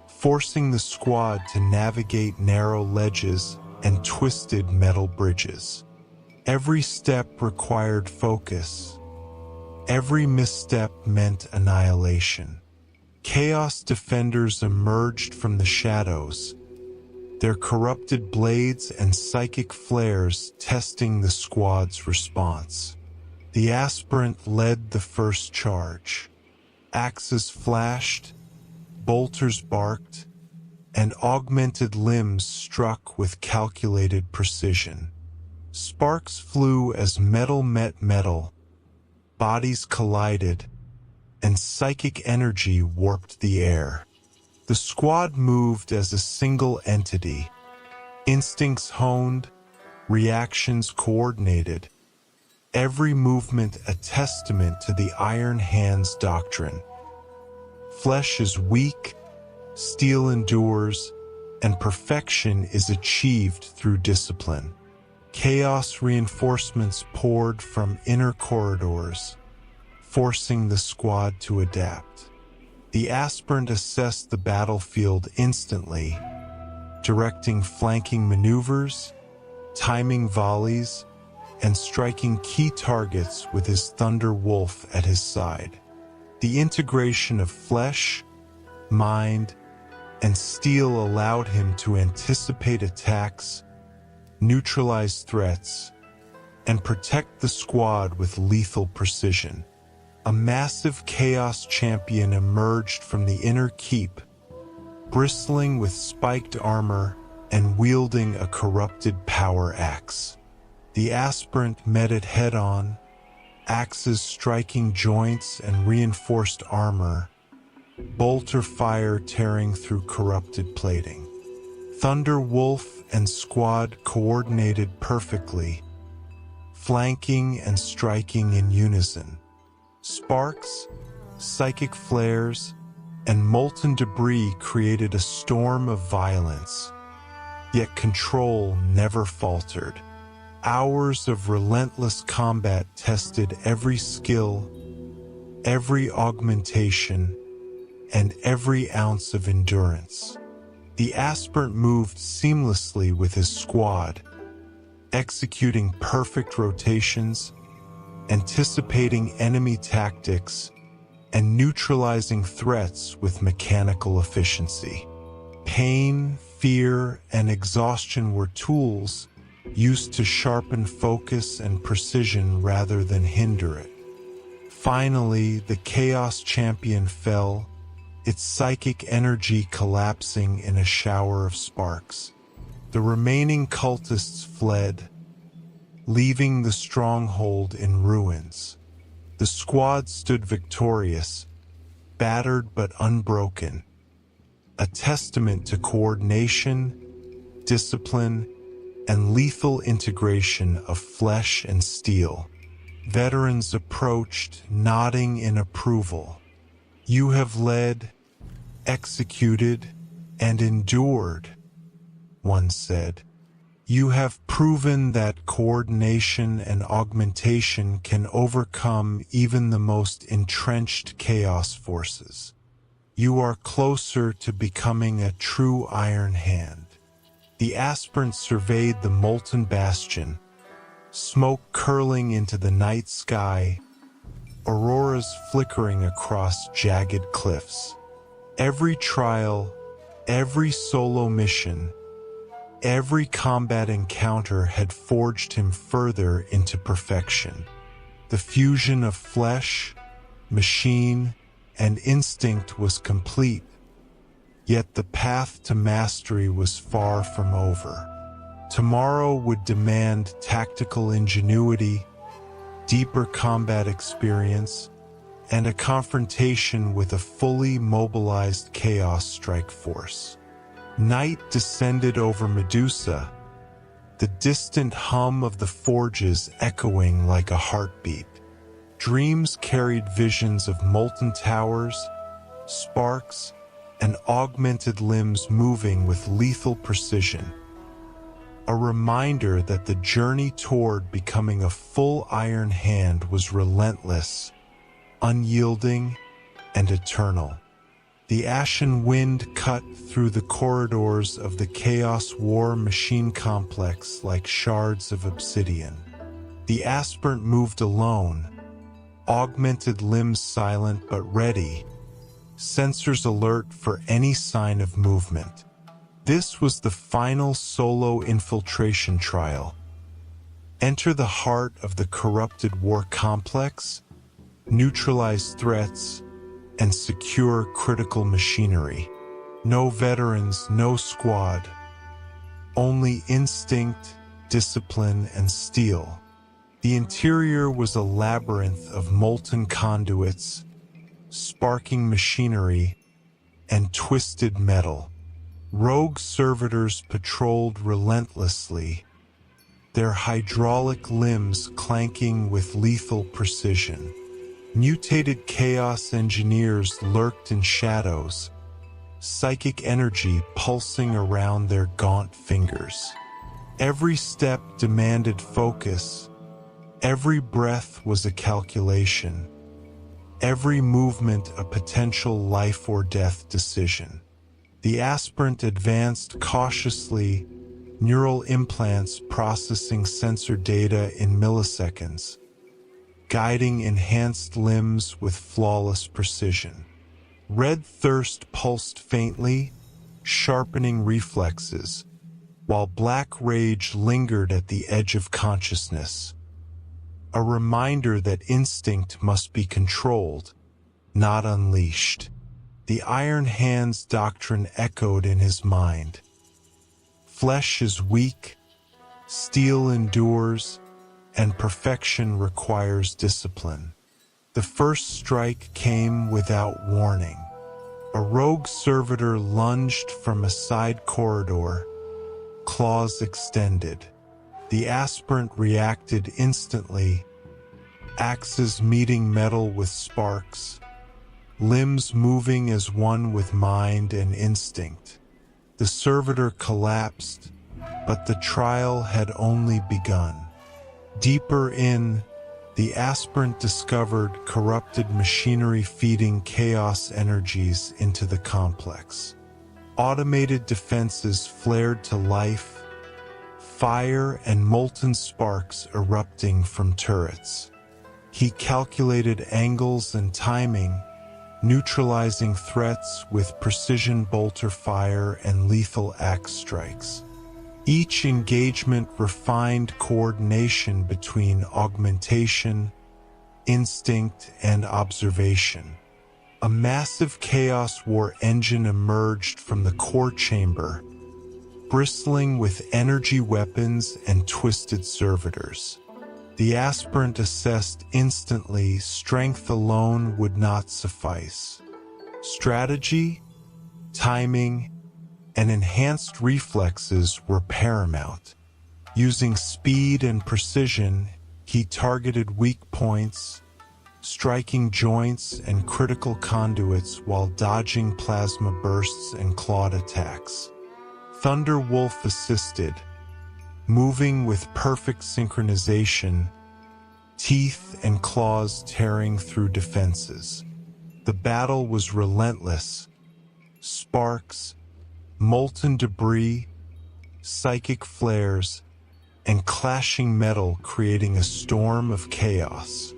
forcing the squad to navigate narrow ledges and twisted metal bridges. Every step required focus. Every misstep meant annihilation. Chaos defenders emerged from the shadows, their corrupted blades and psychic flares testing the squad's response. The aspirant led the first charge. Axes flashed, bolters barked, and augmented limbs struck with calculated precision. Sparks flew as metal met metal, bodies collided, and psychic energy warped the air. The squad moved as a single entity, instincts honed, reactions coordinated, every movement a testament to the Iron Hands doctrine. Flesh is weak, steel endures, and perfection is achieved through discipline. Chaos reinforcements poured from inner corridors, forcing the squad to adapt. The aspirant assessed the battlefield instantly, directing flanking maneuvers, timing volleys, and striking key targets with his Thunder Wolf at his side. The integration of flesh, mind, and steel allowed him to anticipate attacks, neutralize threats, and protect the squad with lethal precision. A massive Chaos champion emerged from the inner keep, bristling with spiked armor and wielding a corrupted power axe. The aspirant met it head-on, axes striking joints and reinforced armor, bolter fire tearing through corrupted plating. Thunder Wolf and squad coordinated perfectly, flanking and striking in unison. Sparks, psychic flares, and molten debris created a storm of violence, yet control never faltered. Hours of relentless combat tested every skill, every augmentation, and every ounce of endurance. The aspirant moved seamlessly with his squad, executing perfect rotations, anticipating enemy tactics, and neutralizing threats with mechanical efficiency. Pain, fear, and exhaustion were tools used to sharpen focus and precision rather than hinder it. Finally, the Chaos champion fell, its psychic energy collapsing in a shower of sparks. The remaining cultists fled, leaving the stronghold in ruins. The squad stood victorious, battered but unbroken, a testament to coordination, discipline, and lethal integration of flesh and steel. Veterans approached, nodding in approval. "You have led, executed, and endured," one said. "You have proven that coordination and augmentation can overcome even the most entrenched chaos forces. You are closer to becoming a true Iron Hand." The aspirant surveyed the molten bastion, smoke curling into the night sky, auroras flickering across jagged cliffs. Every trial, every solo mission, every combat encounter had forged him further into perfection. The fusion of flesh, machine, and instinct was complete, yet the path to mastery was far from over. Tomorrow would demand tactical ingenuity, deeper combat experience, and a confrontation with a fully mobilized Chaos Strike Force. Night descended over Medusa, the distant hum of the forges echoing like a heartbeat. Dreams carried visions of molten towers, sparks, and augmented limbs moving with lethal precision. A reminder that the journey toward becoming a full Iron Hand was relentless, unyielding, and eternal. The ashen wind cut through the corridors of the Chaos War machine complex like shards of obsidian. The aspirant moved alone, augmented limbs silent but ready, sensors alert for any sign of movement. This was the final solo infiltration trial. Enter the heart of the corrupted war complex, neutralize threats, and secure critical machinery. No veterans, no squad. Only instinct, discipline, and steel. The interior was a labyrinth of molten conduits, sparking machinery, and twisted metal. Rogue servitors patrolled relentlessly, their hydraulic limbs clanking with lethal precision. Mutated chaos engineers lurked in shadows, psychic energy pulsing around their gaunt fingers. Every step demanded focus, every breath was a calculation, every movement a potential life or death decision. The aspirant advanced cautiously, neural implants processing sensor data in milliseconds, guiding enhanced limbs with flawless precision. Red thirst pulsed faintly, sharpening reflexes, while black rage lingered at the edge of consciousness. A reminder that instinct must be controlled, not unleashed. The Iron Hands doctrine echoed in his mind. Flesh is weak, steel endures, and perfection requires discipline. The first strike came without warning. A rogue servitor lunged from a side corridor, claws extended. The aspirant reacted instantly, axes meeting metal with sparks, limbs moving as one with mind and instinct. The servitor collapsed, but the trial had only begun. Deeper in, the aspirant discovered corrupted machinery feeding chaos energies into the complex. Automated defenses flared to life, fire and molten sparks erupting from turrets. He calculated angles and timing, neutralizing threats with precision bolter fire and lethal axe strikes. Each engagement refined coordination between augmentation, instinct, and observation. A massive Chaos War engine emerged from the core chamber, bristling with energy weapons and twisted servitors. The aspirant assessed instantly strength alone would not suffice. Strategy, timing, and enhanced reflexes were paramount. Using speed and precision, he targeted weak points, striking joints and critical conduits while dodging plasma bursts and clawed attacks. Thunder Wolf assisted, moving with perfect synchronization, teeth and claws tearing through defenses. The battle was relentless. Sparks, molten debris, psychic flares, and clashing metal creating a storm of chaos.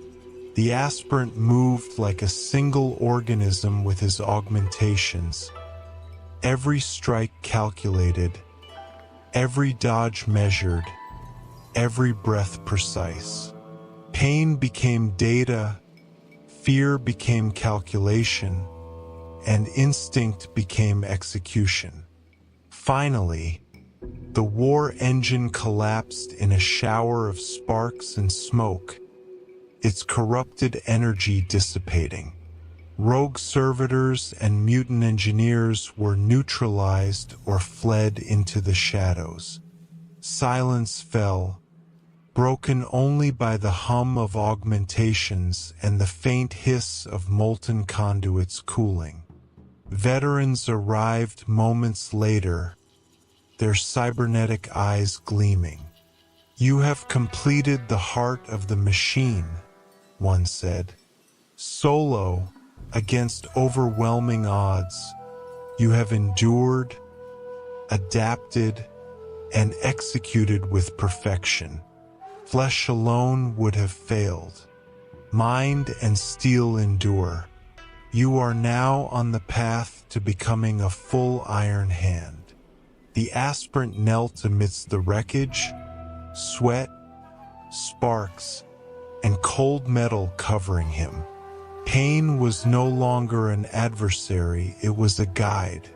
The aspirant moved like a single organism with his augmentations, every strike calculated, every dodge measured, every breath precise. Pain became data, fear became calculation, and instinct became execution. Finally, the war engine collapsed in a shower of sparks and smoke, its corrupted energy dissipating. Rogue servitors and mutant engineers were neutralized or fled into the shadows. Silence fell, broken only by the hum of augmentations and the faint hiss of molten conduits cooling. Veterans arrived moments later, their cybernetic eyes gleaming. "You have completed the heart of the machine," one said. "Solo, against overwhelming odds, you have endured, adapted, and executed with perfection. Flesh alone would have failed. Mind and steel endure. You are now on the path to becoming a full Iron Hand." The aspirant knelt amidst the wreckage, sweat, sparks, and cold metal covering him. Pain was no longer an adversary, it was a guide.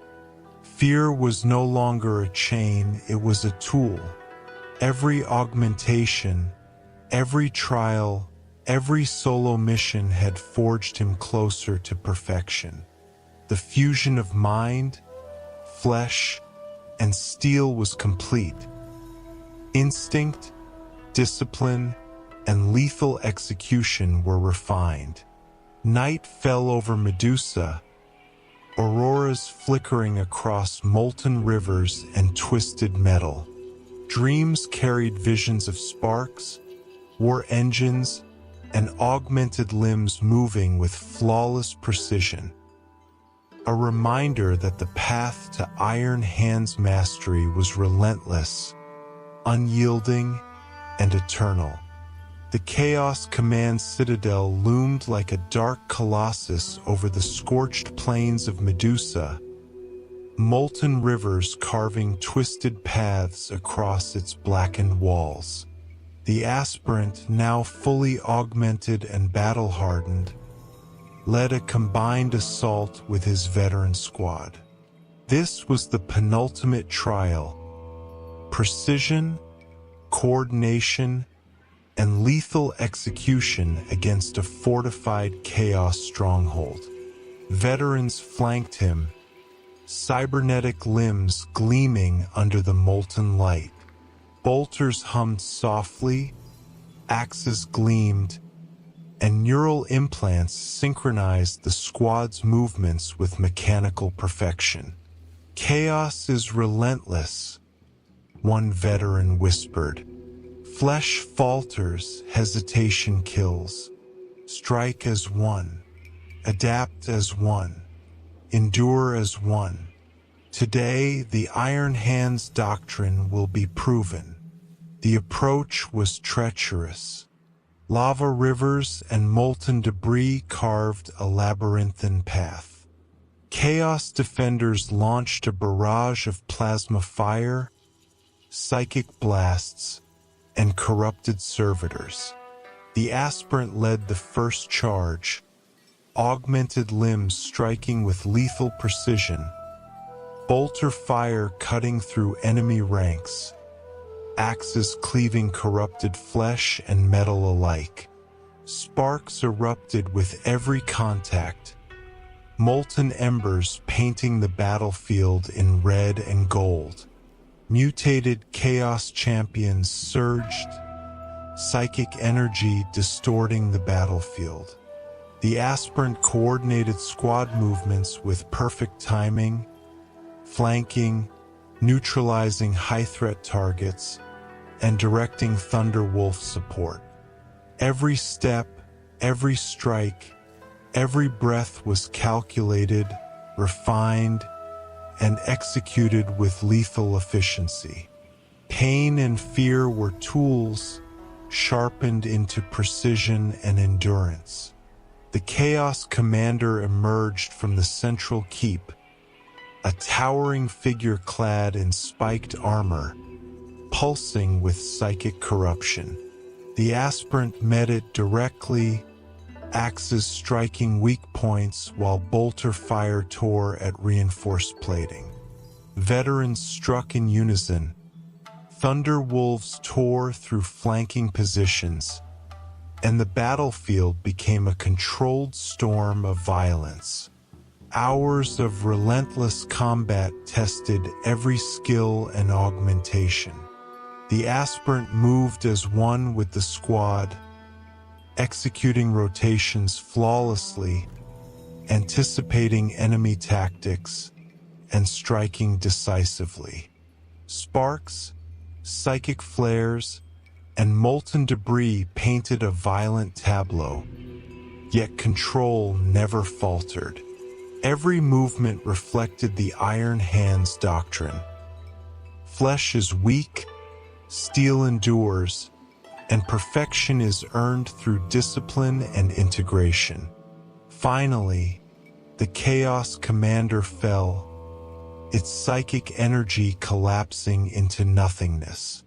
Fear was no longer a chain, it was a tool. Every augmentation, every trial, every solo mission had forged him closer to perfection. The fusion of mind, flesh, and steel was complete. Instinct, discipline, and lethal execution were refined. Night fell over Medusa, auroras flickering across molten rivers and twisted metal. Dreams carried visions of sparks, war engines, and augmented limbs moving with flawless precision. A reminder that the path to Iron Hand's mastery was relentless, unyielding, and eternal. The Chaos Command Citadel loomed like a dark colossus over the scorched plains of Medusa, molten rivers carving twisted paths across its blackened walls. The aspirant, now fully augmented and battle-hardened, led a combined assault with his veteran squad. This was the penultimate trial. Precision, coordination, and lethal execution against a fortified Chaos stronghold. Veterans flanked him, cybernetic limbs gleaming under the molten light. Bolters hummed softly, axes gleamed, and neural implants synchronized the squad's movements with mechanical perfection. "Chaos is relentless," one veteran whispered. "Flesh falters, hesitation kills. Strike as one, adapt as one, endure as one. Today, the Iron Hand's doctrine will be proven." The approach was treacherous. Lava rivers and molten debris carved a labyrinthine path. Chaos defenders launched a barrage of plasma fire, psychic blasts, and corrupted servitors. The aspirant led the first charge, augmented limbs striking with lethal precision, bolter fire cutting through enemy ranks, axes cleaving corrupted flesh and metal alike. Sparks erupted with every contact, molten embers painting the battlefield in red and gold. Mutated Chaos champions surged, psychic energy distorting the battlefield. The aspirant coordinated squad movements with perfect timing, flanking, neutralizing high-threat targets, and directing Thunderwolf support. Every step, every strike, every breath was calculated, refined, and executed with lethal efficiency. Pain and fear were tools, sharpened into precision and endurance. The Chaos Commander emerged from the central keep, a towering figure clad in spiked armor, pulsing with psychic corruption. The aspirant met it directly, axes striking weak points while bolter fire tore at reinforced plating. Veterans struck in unison. Thunder wolves tore through flanking positions, and the battlefield became a controlled storm of violence. Hours of relentless combat tested every skill and augmentation. The aspirant moved as one with the squad, executing rotations flawlessly, anticipating enemy tactics, and striking decisively. Sparks, psychic flares, and molten debris painted a violent tableau, yet control never faltered. Every movement reflected the Iron Hand's doctrine. Flesh is weak, steel endures, and perfection is earned through discipline and integration. Finally, the Chaos Commander fell, its psychic energy collapsing into nothingness.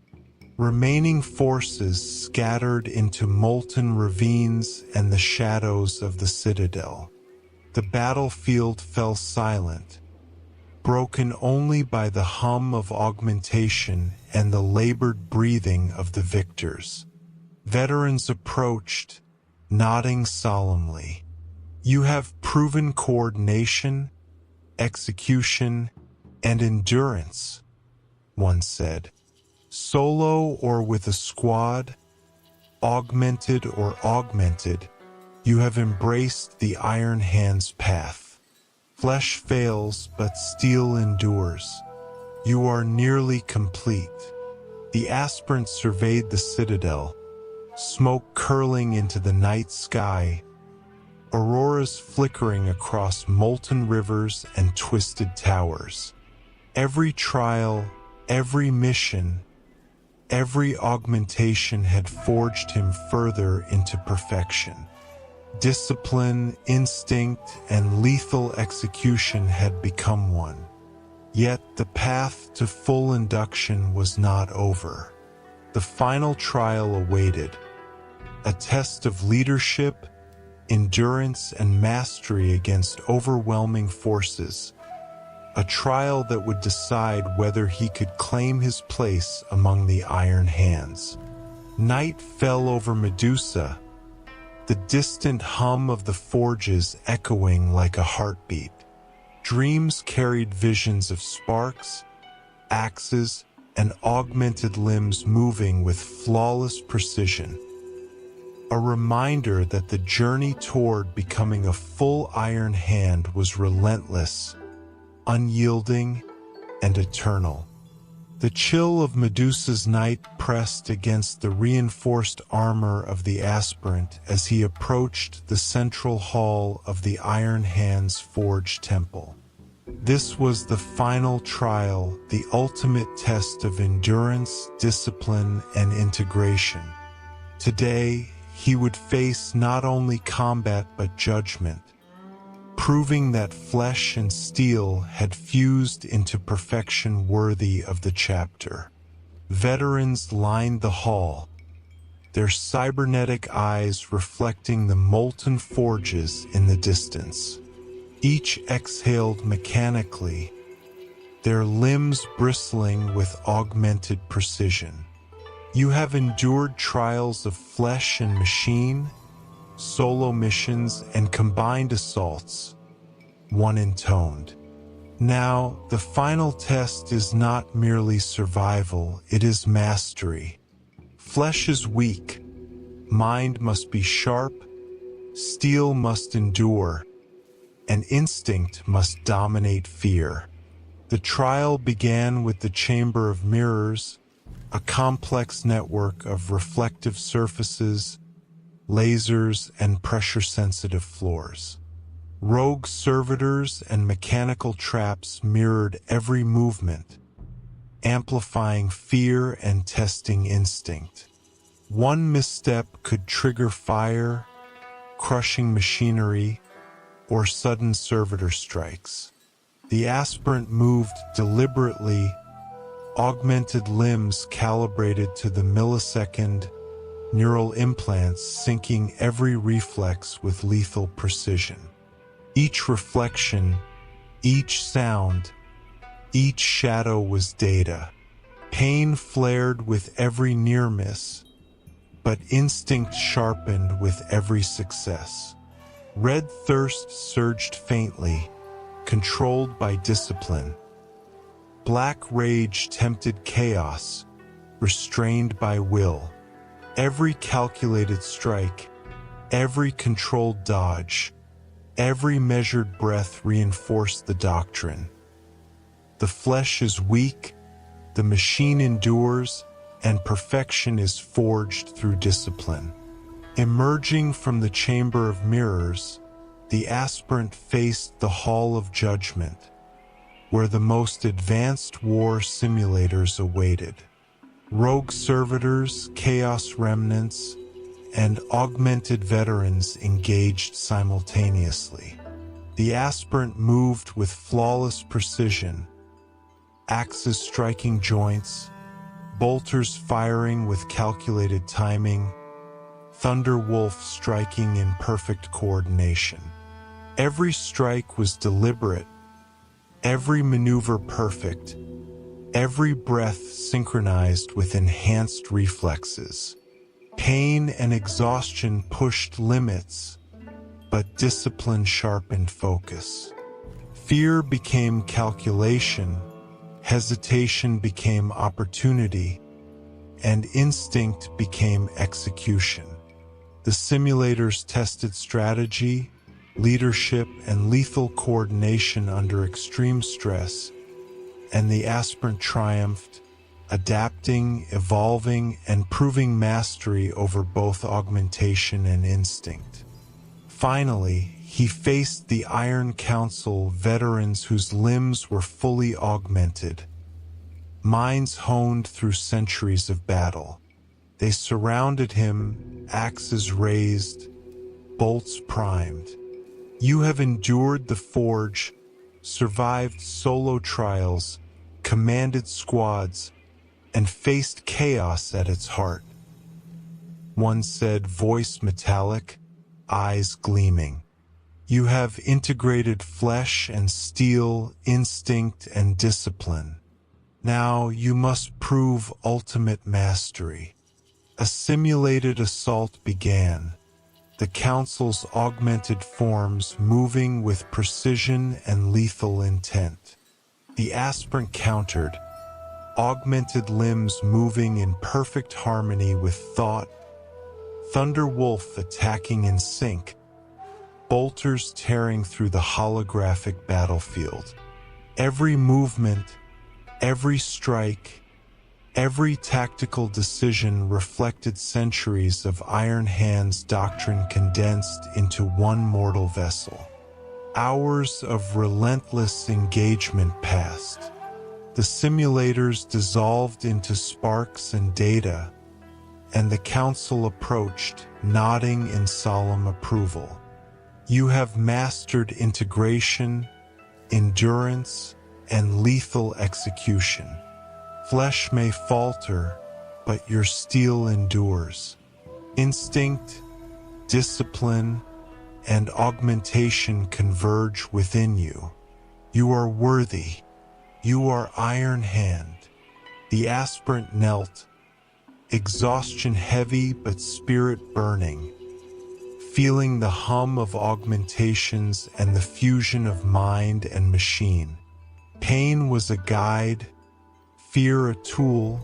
Remaining forces scattered into molten ravines and the shadows of the Citadel. The battlefield fell silent, broken only by the hum of augmentation and the labored breathing of the victors. Veterans approached, nodding solemnly. "You have proven coordination, execution, and endurance," one said. "Solo or with a squad, augmented or augmented, you have embraced the Iron Hand's path. Flesh fails, but steel endures. You are nearly complete." The aspirant surveyed the Citadel, smoke curling into the night sky, auroras flickering across molten rivers and twisted towers. Every trial, every mission, every augmentation had forged him further into perfection. Discipline, instinct, and lethal execution had become one. Yet the path to full induction was not over. The final trial awaited, a test of leadership, endurance, and mastery against overwhelming forces, a trial that would decide whether he could claim his place among the Iron Hands. Night fell over Medusa, the distant hum of the forges echoing like a heartbeat. Dreams carried visions of sparks, axes, and augmented limbs moving with flawless precision. A reminder that the journey toward becoming a full Iron Hand was relentless, unyielding, and eternal. The chill of Medusa's night pressed against the reinforced armor of the aspirant as he approached the central hall of the Iron Hand's Forge Temple. This was the final trial, the ultimate test of endurance, discipline, and integration. Today, he would face not only combat but judgment, proving that flesh and steel had fused into perfection worthy of the chapter. Veterans lined the hall, their cybernetic eyes reflecting the molten forges in the distance. Each exhaled mechanically, their limbs bristling with augmented precision. You have endured trials of flesh and machine, solo missions, and combined assaults, one intoned. Now, the final test is not merely survival, it is mastery. Flesh is weak, mind must be sharp, steel must endure, and instinct must dominate fear. The trial began with the Chamber of Mirrors, a complex network of reflective surfaces, lasers, and pressure-sensitive floors. Rogue servitors and mechanical traps mirrored every movement, amplifying fear and testing instinct. One misstep could trigger fire, crushing machinery, or sudden servitor strikes. The aspirant moved deliberately, augmented limbs calibrated to the millisecond, neural implants syncing every reflex with lethal precision. Each reflection, each sound, each shadow was data. Pain flared with every near miss, but instinct sharpened with every success. Red thirst surged faintly, controlled by discipline. Black rage tempted chaos, restrained by will. Every calculated strike, every controlled dodge, every measured breath reinforced the doctrine. The flesh is weak, the machine endures, and perfection is forged through discipline. Emerging from the chamber of mirrors, the aspirant faced the hall of judgment, where the most advanced war simulators awaited. Rogue servitors, chaos remnants, and augmented veterans engaged simultaneously. The aspirant moved with flawless precision, axes striking joints, bolters firing with calculated timing, Thunder Wolf striking in perfect coordination. Every strike was deliberate, every maneuver perfect, every breath synchronized with enhanced reflexes. Pain and exhaustion pushed limits, but discipline sharpened focus. Fear became calculation, hesitation became opportunity, and instinct became execution. The simulators tested strategy, leadership, and lethal coordination under extreme stress, and the aspirant triumphed, adapting, evolving, and proving mastery over both augmentation and instinct. Finally, he faced the Iron Council veterans whose limbs were fully augmented, minds honed through centuries of battle. They surrounded him, axes raised, bolts primed. You have endured the forge, survived solo trials, commanded squads, and faced chaos at its heart. One said, voice metallic, eyes gleaming. You have integrated flesh and steel, instinct and discipline. Now you must prove ultimate mastery. A simulated assault began, the Council's augmented forms moving with precision and lethal intent. The aspirant countered, augmented limbs moving in perfect harmony with thought, Thunder Wolf attacking in sync, bolters tearing through the holographic battlefield. Every movement, every strike, every tactical decision reflected centuries of Iron Hand's doctrine condensed into one mortal vessel. Hours of relentless engagement passed. The simulators dissolved into sparks and data, and the Council approached, nodding in solemn approval. You have mastered integration, endurance, and lethal execution. Flesh may falter, but your steel endures. Instinct, discipline, and augmentation converge within you. You are worthy. You are Iron Hand. The aspirant knelt, exhaustion heavy but spirit burning, feeling the hum of augmentations and the fusion of mind and machine. Pain was a guide, fear a tool,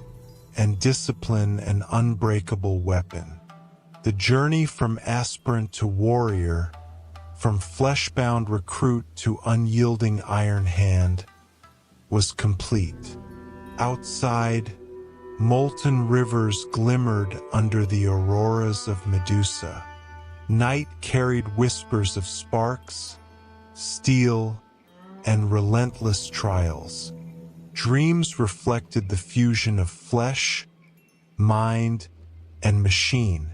and discipline an unbreakable weapon. The journey from aspirant to warrior, from flesh-bound recruit to unyielding Iron Hand, was complete. Outside, molten rivers glimmered under the auroras of Medusa. Night carried whispers of sparks, steel, and relentless trials. Dreams reflected the fusion of flesh, mind, and machine,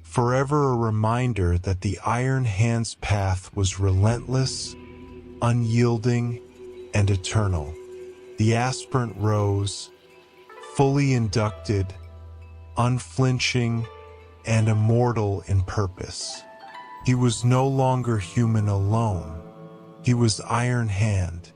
forever a reminder that the Iron Hand's path was relentless, unyielding, and eternal. The aspirant rose, fully inducted, unflinching, and immortal in purpose. He was no longer human alone. He was Iron Hand,